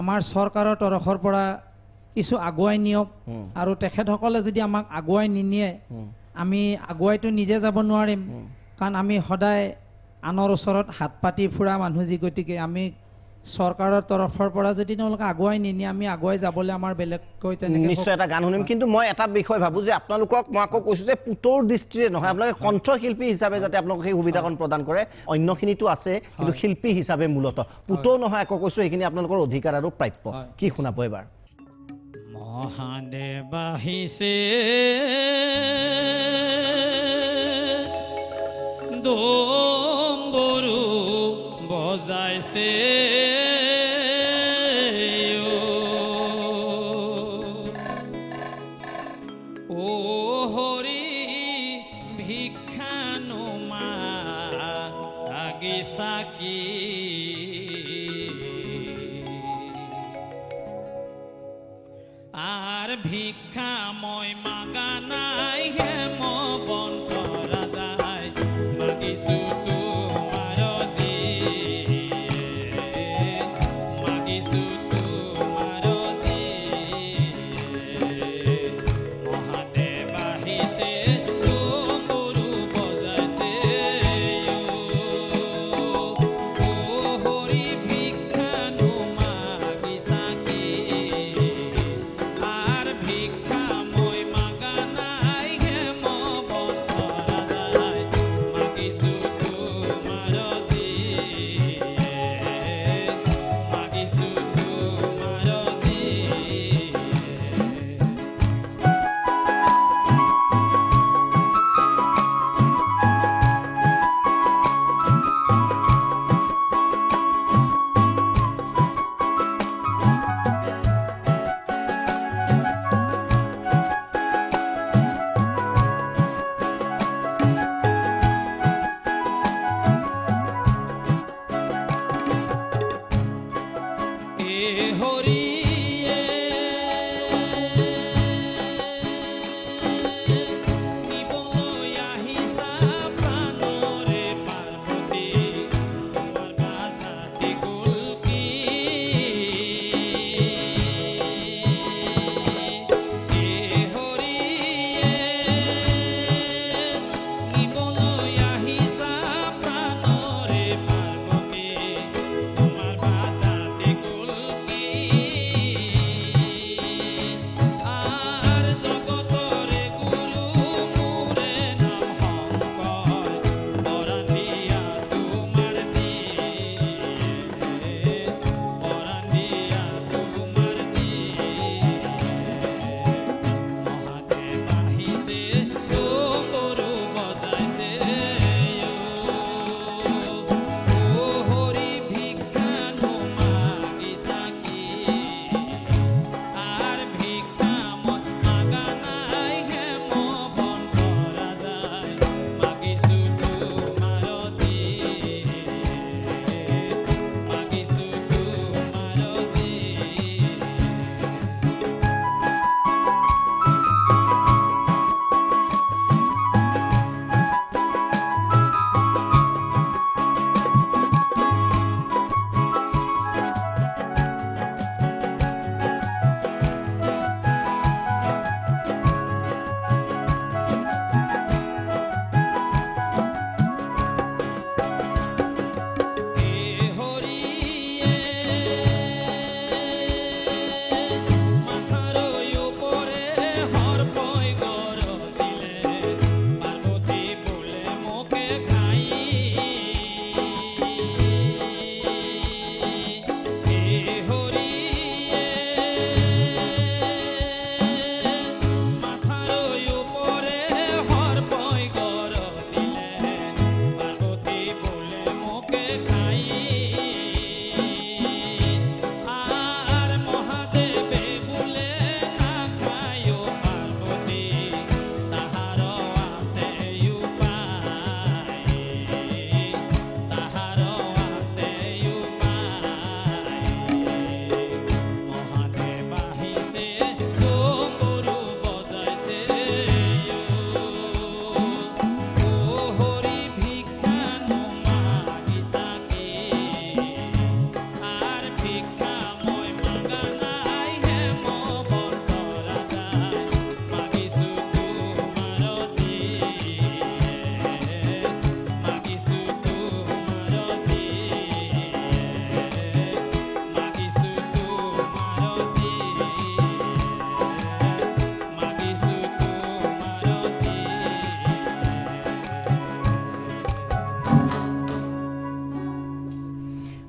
আমাৰ চৰকাৰৰ তৰফৰ পৰা কিছু আগুৱাই নিয়ক আৰু তেখেতসকলে যদি আমাক আগুৱাই নিনিয়ে আমি আগুৱাইতো নিজে যাব নোৱাৰিম কাৰণ আমি সদায় আনৰ ওচৰত হাত পাতি ফুৰা মানুহ যি গতিকে আমি চৰকাৰৰ তৰফৰ পৰা যদি তেওঁলোকে আগুৱাই নিনিয়ে আমি আগুৱাই যাবলৈ আমাৰ বেলেগকৈ তেনেকৈ নিশ্চয় এটা গান শুনিম কিন্তু মই এটা বিষয় ভাবোঁ যে আপোনালোকক মই আকৌ কৈছোঁ যে পুতৰ দৃষ্টিৰে নহয় আপোনালোকে কণ্ঠশিল্পী হিচাপে যাতে আপোনালোকে সেই সুবিধাকণ প্ৰদান কৰে অন্যখিনিতো আছে কিন্তু শিল্পী হিচাপে মূলতঃ পুতৰ নহয় আকৌ কৈছোঁ সেইখিনি আপোনালোকৰ অধিকাৰ আৰু প্ৰাপ্য কি শুনাব এবাৰ মহাদেৱ আহিছে ডম্বৰু বজাইছে ও হৰি ভিক্ষানো মাগিছা কি আৰ ভিক্ষা মই মাগা নাই হেমবন্ত ৰাজাই মাগিছো তোমাৰ জি মাগিছো তোমাৰ জি মহাদেৱ আহিছে ডম্বৰু বজাইছে ও হৰি ভিক্ষানো মাগিছা কি আৰ ভিক্ষা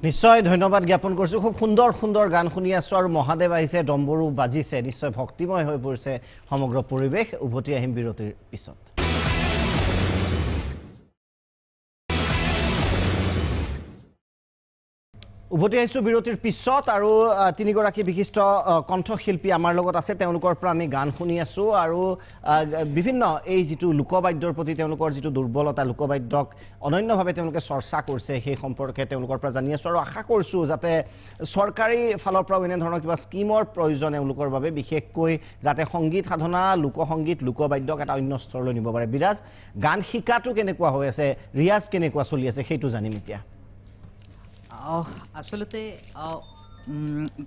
নিশ্চয় ধন্যবাদ জ্ঞাপন কৰিছোঁ খুব সুন্দৰ সুন্দৰ গান শুনি আছোঁ আৰু মহাদেৱ আহিছে ডম্বৰু বাজিছে নিশ্চয় ভক্তিময় হৈ পৰিছে সমগ্ৰ পৰিৱেশ উভতি আহিম বিৰতিৰ পিছত উভতি আহিছোঁ বিৰতিৰ পিছত আৰু তিনিগৰাকী বিশিষ্ট কণ্ঠশিল্পী আমাৰ লগত আছে তেওঁলোকৰ পৰা আমি গান শুনি আছোঁ আৰু বিভিন্ন এই যিটো লোকবাদ্যৰ প্ৰতি তেওঁলোকৰ যিটো দুৰ্বলতা লোকবাদ্যক অনন্যভাৱে তেওঁলোকে চৰ্চা কৰিছে সেই সম্পৰ্কে তেওঁলোকৰ পৰা জানি আছোঁ আৰু আশা কৰিছোঁ যাতে চৰকাৰী ফালৰ পৰাও এনেধৰণৰ কিবা স্কিমৰ প্ৰয়োজন এওঁলোকৰ বাবে বিশেষকৈ যাতে সংগীত সাধনা লোকসংগীত লোকবাদ্যক এটা অন্য স্তৰলৈ নিব পাৰে বিৰাজ গান শিকাটো কেনেকুৱা হৈ আছে ৰিয়াজ কেনেকুৱা চলি আছে সেইটো জানিম এতিয়া আচলতে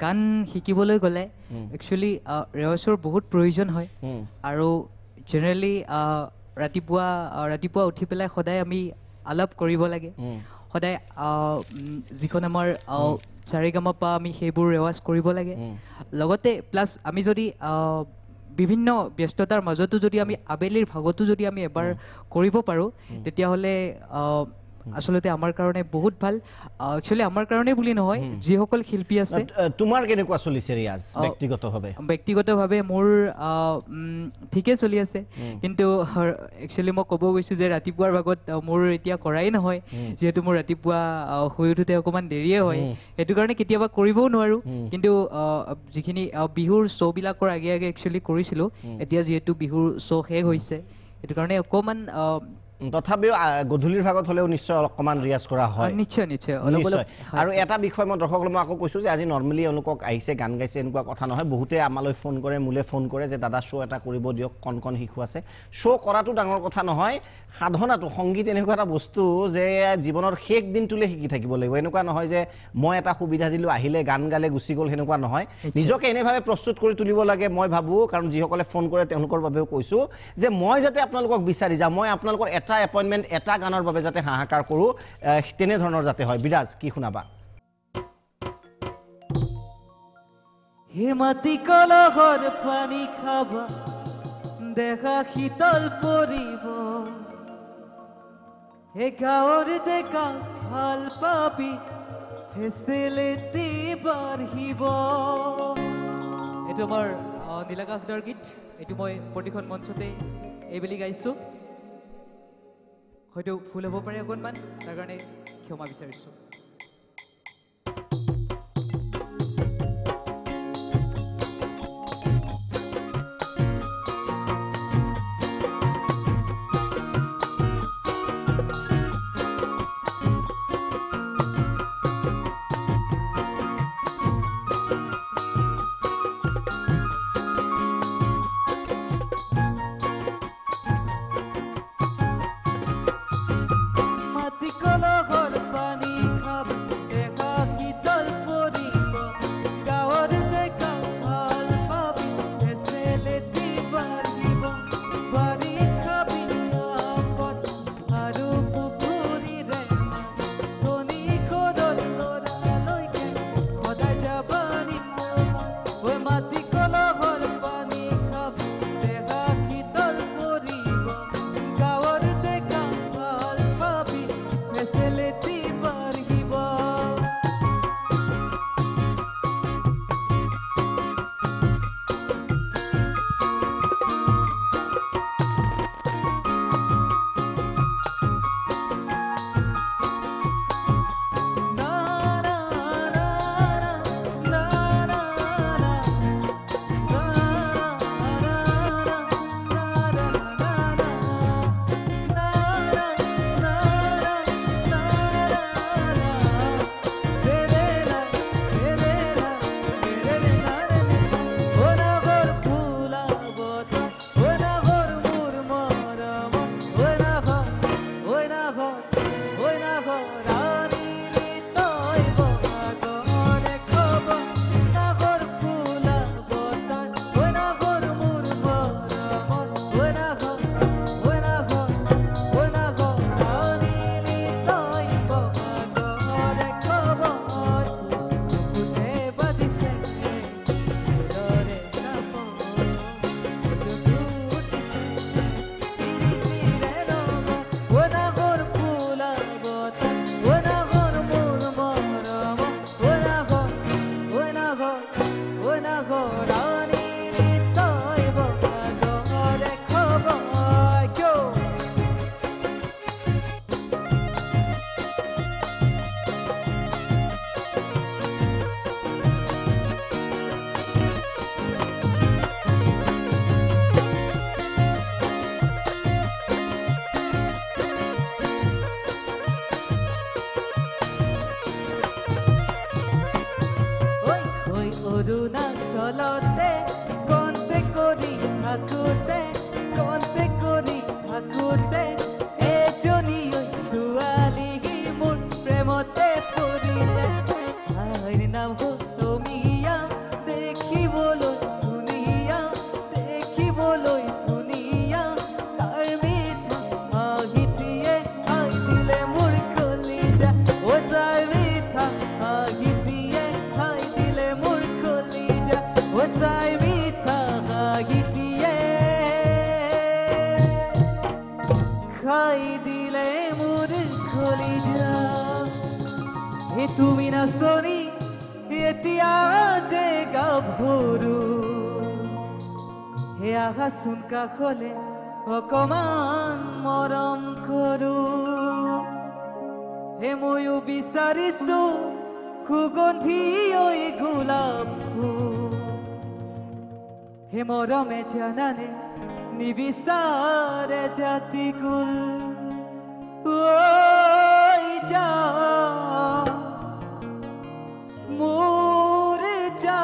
গান শিকিবলৈ গ'লে একচুৱেলি ৰিহাৰ্চৰ বহুত প্ৰয়োজন হয় আৰু জেনেৰেলি ৰাতিপুৱা উঠি পেলাই সদায় আমি আলাপ কৰিব লাগে সদায় যিখন আমাৰ চাৰিগামাপা আমি সেইবোৰ ৰেৱাজ কৰিব লাগে লগতে প্লাছ আমি যদি বিভিন্ন ব্যস্ততাৰ মাজতো যদি আমি আবেলিৰ ভাগতো যদি আমি এবাৰ কৰিব পাৰোঁ তেতিয়াহ'লে আসলে আমাৰ কাৰণে বহুত ভাল একচুয়ালি আমাৰ কাৰণে বুলি নহয় যিসকল শিল্পী আছে তোমাৰ কেনেকুৱা চলিছে ৰিয়াজ ব্যক্তিগতভাৱে মোৰ ঠিকে চলি আছে কিন্তু একচুয়ালি মই ক'ব গৈছো যে ৰাতিপুৱাৰ ভাগত মোৰ এতিয়া কৰাই নহয় যেহেতু মোৰ ৰাতিপুৱা শুই উঠোতে অকমান দেৰিয়ে হয় এটো কাৰণে কেতিয়াবা কৰিবও নোৱাৰো কিন্তু যিখিনি বিহুৰ শ্ব'বিলাকৰ আগে আগে একচুয়ালি কৰিছিলো এতিয়া যেহেতু বিহুৰ শ্ব' শেষ হৈছে এটো কাৰণে অকমান তথাপিও গধূলিৰ ভাগত হলেও নিশ্চয় অকমান ৰিয়াজ কৰা হয় নিশ্চয় নিশ্চয় আৰু এটা বিষয় মই দৰ্শকলৈ মই আকৌ কৈছো যে আজি নৰ্মেলি অনুকক আহিছে গান গাইছে এনেকুৱা কথা নহয় বহুতে আমালৈ ফোন কৰে মোলে ফোন কৰে যে দাদা শ্ব' এটা কৰিব দিয়ক কণ শিকু আছে শ্ব' কৰাটো ডাঙৰ কথা নহয় সাধনাটো সংগীত এনেকুৱা এটা বস্তু যে জীৱনৰ শেষ দিনটোলৈ শিকি থাকিব লাগিব এনেকুৱা নহয় যে মই এটা সুবিধা দিলো আহিলে গান গালে গুচি গ'ল সেনেকুৱা নহয় নিজকে এনেভাৱে প্ৰস্তুত কৰি তুলিব লাগে মই ভাবো কাৰণ যিসকলে ফোন কৰে তেওঁলোকৰ বাবেও কৈছো যে মই যাতে আপোনালোকক বিচাৰি যাওঁ মই আপোনালোকৰ এটা এপইণ্টমেণ্ট এটা গানৰ বাবে যাতে হাহাকাৰ কৰোঁ তেনে ধৰণৰ যাতে হয় বিৰাজ কি শুনাবা হে মাটি কলহৰ পানী খাবা দেখা শীতল পৰিব হে গাঁৱৰ ডেকা ভাল পাবি ফেচিলিটি বাঢ়িব এইটো আমাৰ নীলাকাশদাৰ গীত এইটো মই প্ৰতিখন মঞ্চতে এইবেলি গাইছোঁ হয়তো ভুল হ'ব পাৰে অকণমান তাৰ কাৰণে ক্ষমা বিচাৰিছোঁ কলহৰ পানী তলতে কন্তে কৰি থাকোঁতে এজনী ছোৱালী মোৰ প্ৰেমতে পৰিলে তাইৰ নাম হ'ল তমিয়া দেখিবলৈ ধুনীয়া তাৰ মিঠা হাঁহিটিয়ে খাই দিলে মোৰ কলিজা ও তাইৰ মিঠা হাঁহিটিয়ে খাই দিলে মোৰ কলিজা ও তাইৰ মিঠা হাঁহিটিয়ে খাই দিলে মোৰ কলিজা হে তুমি নাচনি এতিয়া যে গাভৰু হে আহাচোন কাষলে অকমান মৰম কৰো হে ময়ো বিচাৰিছো সুগন্ধি ঐ গোলাপ ফুল হে মৰমে জানানে নিবিচাৰে জাতি কুল ঐ যা মোৰ যা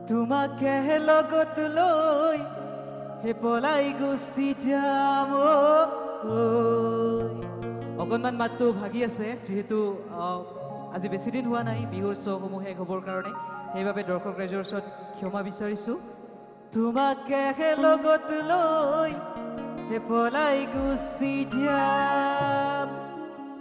তোমাকে লগত লৈ হে পলাই গুচি যাম অকণমান মাতটো ভাগি আছে যিহেতু আজি বেছি দিন হোৱা নাই বিহুৰ শ্ব'সমূহ শেষ হ'বৰ কাৰণে সেইবাবে দৰ্শক ৰাইজৰ ওচৰত ক্ষমা বিচাৰিছোঁ তোমাকে লগত লৈ হে পলাই গুচি যাম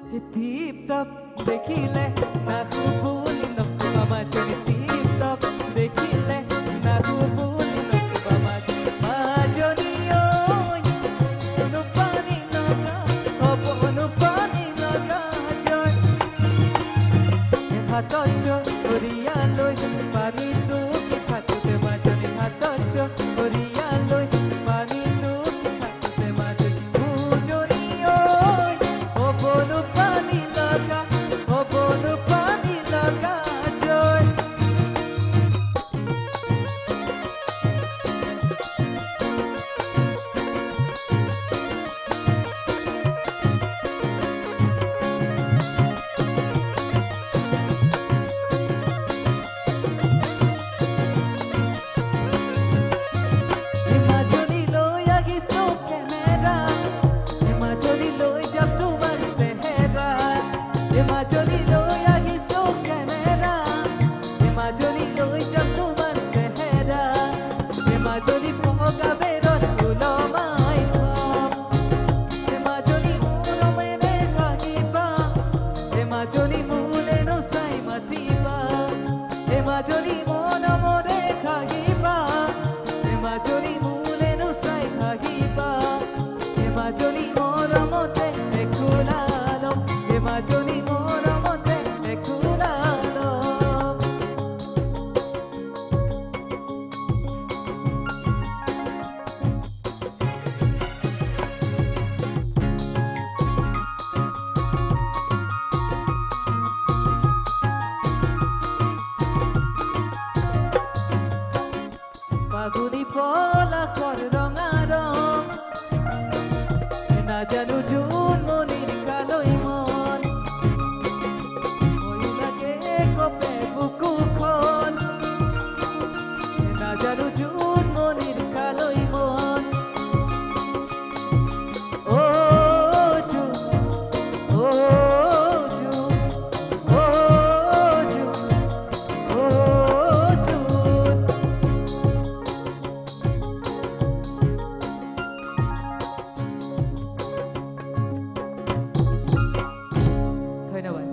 হে টিপ টপ দেখিলে নাকু বুলি নকবা মাজনী টিপ টপ দেখিলে নাকু বুলি নকবা মাজনী ঐ অনুপানী লগা অনুপানী লগা জয় হাতত চৰিয়ালৈ পানীটো কি থাকোঁতে মাজনী হাতত চৰিয়ালৈ পানীটো কি থাকোঁতে মাজনী উজনি ঐ হ'বনো পানী লগা জয় ফাগুনি পলাশৰ ৰঙা ৰং নাজানো জোন মনিৰ কালৈ মন ভয়ো লাগে কপে বুকুখন নাজানো জোন মনিৰ কালৈ মন ও জোন ও জোন ও জোন ও জোন ধন্যবাদ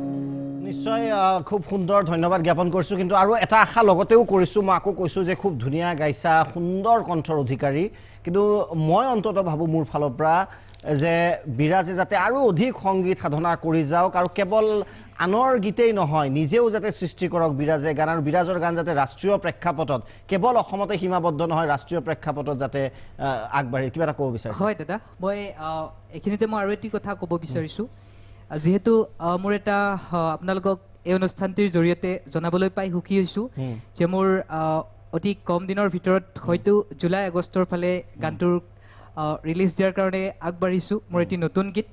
নিশ্চয় খুব সুন্দৰ ধন্যবাদ জ্ঞাপন কৰিছোঁ কিন্তু আৰু এটা আশা লগতেও কৰিছোঁ মই আকৌ কৈছোঁ যে খুব ধুনীয়া গাইছা সুন্দৰ কণ্ঠৰ অধিকাৰী কিন্তু মই অন্ততঃ ভাবোঁ মোৰ ফালৰ পৰা যে বিৰাজে যাতে আৰু অধিক সংগীত সাধনা কৰি যাওক আৰু কেৱল আনৰ গীতেই নহয় নিজেও যাতে সৃষ্টি কৰক বিৰাজে গান আৰু বিৰাজৰ গান যাতে ৰাষ্ট্ৰীয় প্ৰেক্ষাপটত কেৱল অসমতে সীমাবদ্ধ নহয় ৰাষ্ট্ৰীয় প্ৰেক্ষাপটত যাতে আগবাঢ়ি কিবা এটা ক'ব বিচাৰিছোঁ হয় দাদা মই এইখিনিতে মই আৰু এটি কথা ক'ব বিচাৰিছোঁ যিহেতু মোৰ এটা আপোনালোকক এই অনুষ্ঠানটিৰ জৰিয়তে জনাবলৈ পাই সুখী হৈছোঁ যে মোৰ অতি কম দিনৰ ভিতৰত হয়তো জুলাই আগষ্টৰ ফালে গানটোৰ ৰিলিজ দিয়াৰ কাৰণে আগবাঢ়িছোঁ মোৰ এটি নতুন গীত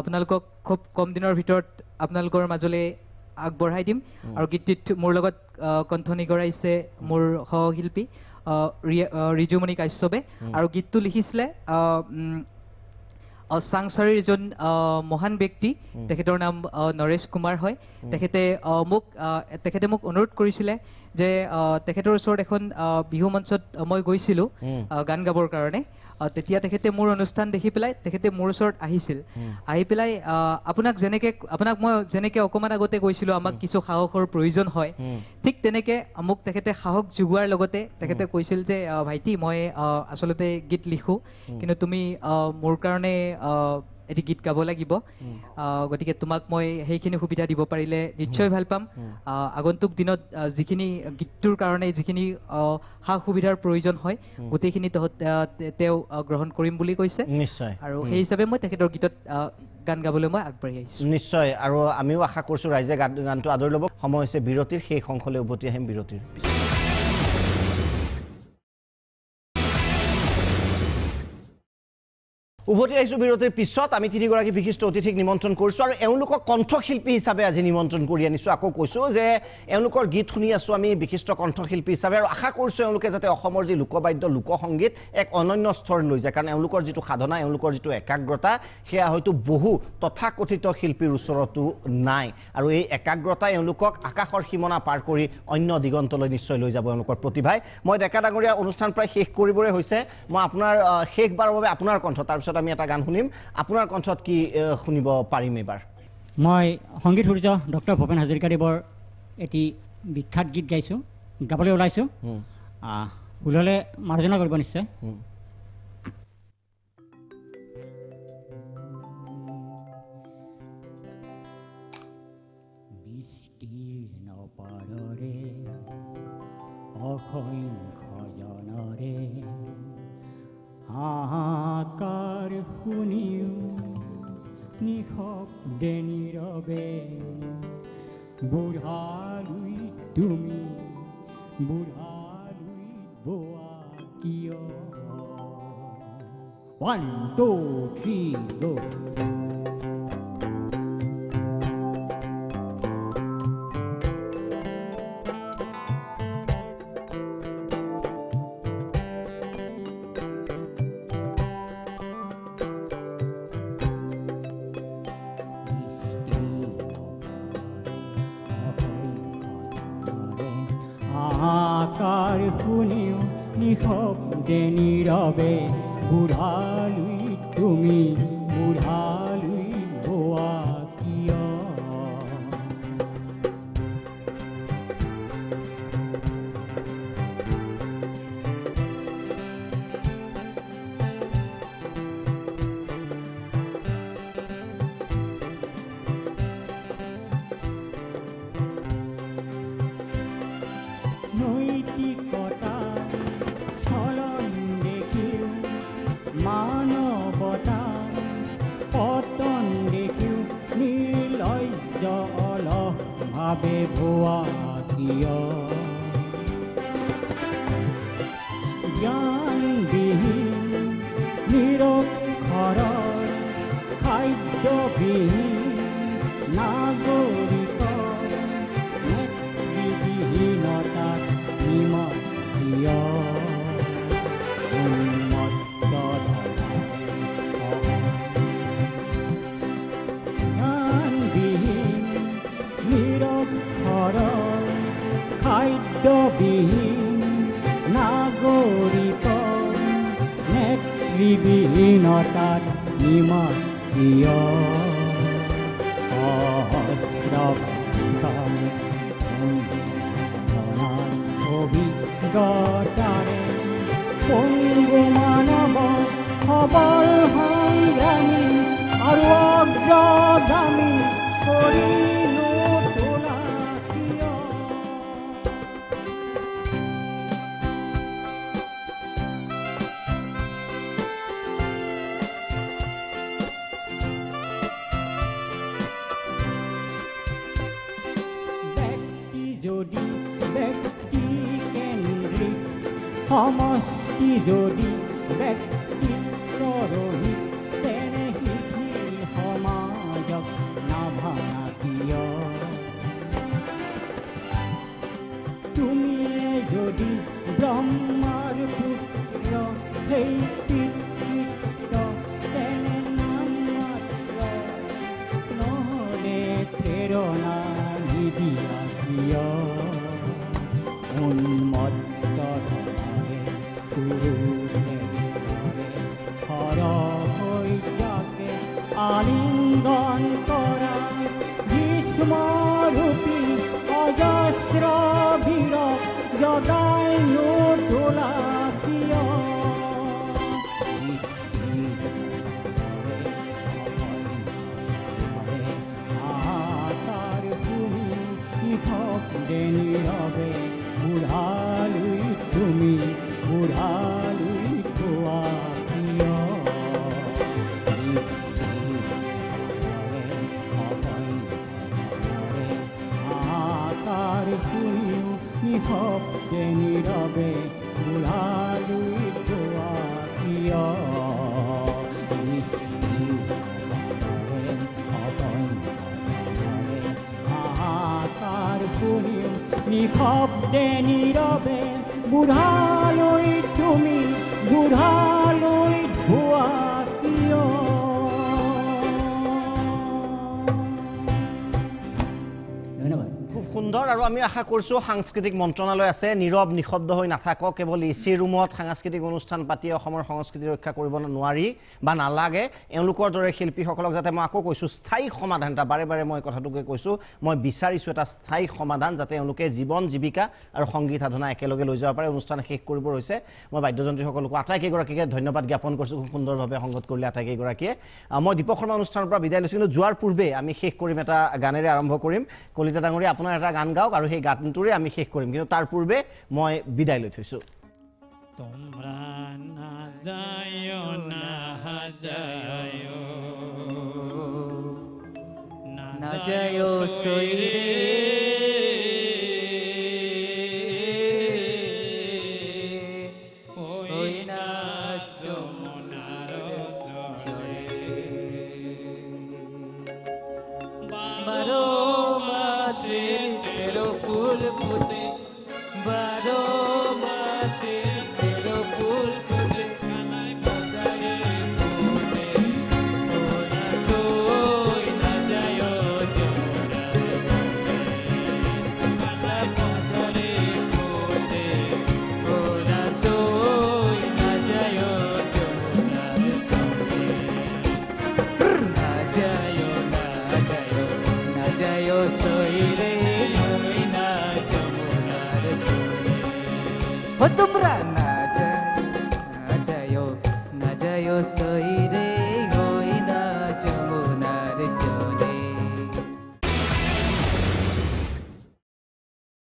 আপোনালোকক খুব কম দিনৰ ভিতৰত আপোনালোকৰ মাজলৈ আগবঢ়াই দিম আৰু গীতটিত মোৰ লগত কণ্ঠনি গৰাইছে মোৰ সহশিল্পী ৰিজুমণি কাশ্যপে আৰু গীতটো লিখিছিলে চাংচাৰীৰ এজন মহান ব্যক্তি তেখেতৰ নাম নৰেশ কুমাৰ হয় তেখেতে মোক অনুৰোধ কৰিছিলে যে তেখেতৰ ওচৰত এখন বিহু মঞ্চত মই গৈছিলোঁ গান গাবৰ কাৰণে তেতিয়া তেখেতে মোৰ অনুষ্ঠান দেখি পেলাই তেখেতে মোৰ ওচৰত আহিছিল আহি পেলাই আপোনাক মই যেনেকৈ অকণমান আগতে কৈছিলোঁ আমাক কিছু সাহসৰ প্ৰয়োজন হয় ঠিক তেনেকৈ মোক তেখেতে সাহস যোগোৱাৰ লগতে তেখেতে কৈছিল যে ভাইটি মই আচলতে গীত লিখোঁ কিন্তু তুমি মোৰ কাৰণে এটি গীত গাব লাগিব গতিকে তোমাক মই সেইখিনি সুবিধা দিব পাৰিলে নিশ্চয় ভাল পাম আগন্তুক দিনত যিখিনি গীতটোৰ কাৰণে যিখিনি সা সুবিধাৰ প্ৰয়োজন হয় গোটেইখিনি তেওঁ গ্ৰহণ কৰিম বুলি কৈছে নিশ্চয় আৰু সেই হিচাপে মই তেখেতৰ গীতত গান গাবলৈ মই আগবাঢ়ি আহিছোঁ নিশ্চয় আৰু আমিও আশা কৰিছোঁ ৰাইজে গানটো আদৰি ল'ব সময় হৈছে বিৰতিৰ সেই অংশলৈ উভতি আহিম বিৰতিৰ পিছত উভতি আহিছোঁ বিৰতিৰ পিছত আমি তিনিগৰাকী বিশিষ্ট অতিথিক নিমন্ত্ৰণ কৰিছোঁ আৰু এওঁলোকক কণ্ঠশিল্পী হিচাপে আজি নিমন্ত্ৰণ কৰি আনিছোঁ আকৌ কৈছোঁ যে এওঁলোকৰ গীত শুনি আছোঁ আমি বিশিষ্ট কণ্ঠশিল্পী হিচাপে আৰু আশা কৰিছোঁ এওঁলোকে যাতে অসমৰ যি লোকবাদ্য লোকসংগীত এক অনন্য স্তৰ লৈ যায় কাৰণ এওঁলোকৰ যিটো সাধনা এওঁলোকৰ যিটো একাগ্ৰতা সেয়া হয়তো বহু তথাকথিত শিল্পীৰ ওচৰতো নাই আৰু এই একাগ্ৰতাই এওঁলোকক আকাশৰ সীমনা পাৰ কৰি অন্য দিগন্তলৈ নিশ্চয় লৈ যাব এওঁলোকৰ প্ৰতিভাই মই ডেকা ডাঙৰীয়া অনুষ্ঠান প্ৰায় শেষ কৰিবৰে হৈছে মই আপোনাৰ শেষবাৰৰ বাবে আপোনাৰ কণ্ঠ তাৰপিছত আমি এটা গান শুনিম আপোনাৰ কণ্ঠত কি শুনিব পাৰিম এবাৰ মই সংগীত সূৰ্য ডক্টৰ ভূপেন হাজৰিকাদেৱৰ এটি বিখ্যাত গীত গাইছোঁ গাবলৈ ওলাইছোঁ ওলালে মাৰ্জনা কৰিব নিশ্চয় বিস্তীৰ্ণ পাৰৰে অসংখ্য জনৰে হাহাকাৰ শুনিও নিশব্দে নীৰৱে বুঢ়ালৈ তুমি বুঢ়ালৈ বোৱা কিয় 1 2 3 go আকাৰ শুনিও নিশব্দে নীৰৱে বুঢ়ালৈ তুমি বুঢ়ালৈ বোৱা কিয় নৈতিকতা চলন দেখিও মানৱতা পতন দেখিও নিৰ্লজ্জ অলস ভাৱে ভুৱা কিয় জ্ঞানবিহীন নিৰক্ষৰ খাদ্যবিহীন নাগৰিক নেতৃবিহীনতাত নিমখ কিয় উন্মত্ত জ্ঞানবিহীন নিৰক্ষৰ খাদ্যবিহীন নাগৰিক নেতৃবিহীনতাত নিমখ কিয় অভিজ্ঞতাৰে পংগু মানৱ সবল সংগ্ৰামী আৰু অগ্ৰগামী কৰি নোতোলা কিয় ব্যক্তি যদি ব্যক্তি কেন্দ্ৰিক সমষ্টি যদি ব্যক্তিত্বৰহিত তেনে শিথিল সমাজক নাভাঙা কিয় আলিঙ্গন কৰা গ্ৰীষ্মৰূপী অজস্ৰ ভিৰক জগাই নোতোলা কিয় আকাৰ শুনি নিশব্দে নীৰৱে বুঢ়ালৈ তুমি বুঢ়ালৈ খোৱা কিয় আকাৰ শুনিও নিশব্দে নীৰৱে বুঢ়ালৈ খোৱা কিয় আকাৰ শুনিও নিশব্দে নীৰৱে বুঢ়ালৈ তুমি বুঢ়ালৈ ধোৱা কিয় ধন্যবাদ খুব সুন্দৰ আৰু আমি আশা কৰিছোঁ সাংস্কৃতিক মন্ত্ৰণালয় আছে নীৰৱ নিশব্দ হৈ নাথাকক কেৱল এচি ৰুমত সাংস্কৃতিক অনুষ্ঠান পাতি অসমৰ সংস্কৃতি ৰক্ষা কৰিব নোৱাৰি বা নালাগে এওঁলোকৰ দৰে শিল্পীসকলক যাতে মই আকৌ কৈছোঁ স্থায়ী সমাধান এটা বাৰে বাৰে মই কথাটোকে কৈছোঁ মই বিচাৰিছোঁ এটা স্থায়ী সমাধান যাতে এওঁলোকে জীৱন জীৱিকা আৰু সংগীত সাধনা একেলগে লৈ যাব পাৰে অনুষ্ঠান শেষ কৰিব হৈছে মই বাদ্যযন্ত্ৰীসকলকো আটাইকেইগৰাকীকে ধন্যবাদ জ্ঞাপন কৰিছোঁ খুব সুন্দৰভাৱে সংগত কৰিলে আটাইকেইগৰাকীয়ে মই দীপক শৰ্মা অনুষ্ঠানৰ পৰা বিদায় লৈছোঁ কিন্তু যোৱাৰ পূৰ্বে আমি শেষ কৰিম এটা গানেৰে আৰম্ভ কৰিম কলিতা ডাঙৰীয়া আপোনাৰ এটা গান গাওক আৰু সেই গানটোৰে আমি শেষ কৰিম কিন্তু তাৰ পূৰ্বে মই বিদায় লৈ থৈছোঁ তোমরা না যায় না যায় না যায় সইরে ওই না যমুনার জলে বারো মাসে তেরো ফুল ফুটে বারো মাসে তেরো ফুল ফুটে কানায় মজারে ফুটে ওরা সই না যায় জোড়ার কানা মজারে ফুটে ওরা সই না যায় জোড়ার না যায় না যায় সই রে ওই না যমুনার জলে ও তোমরা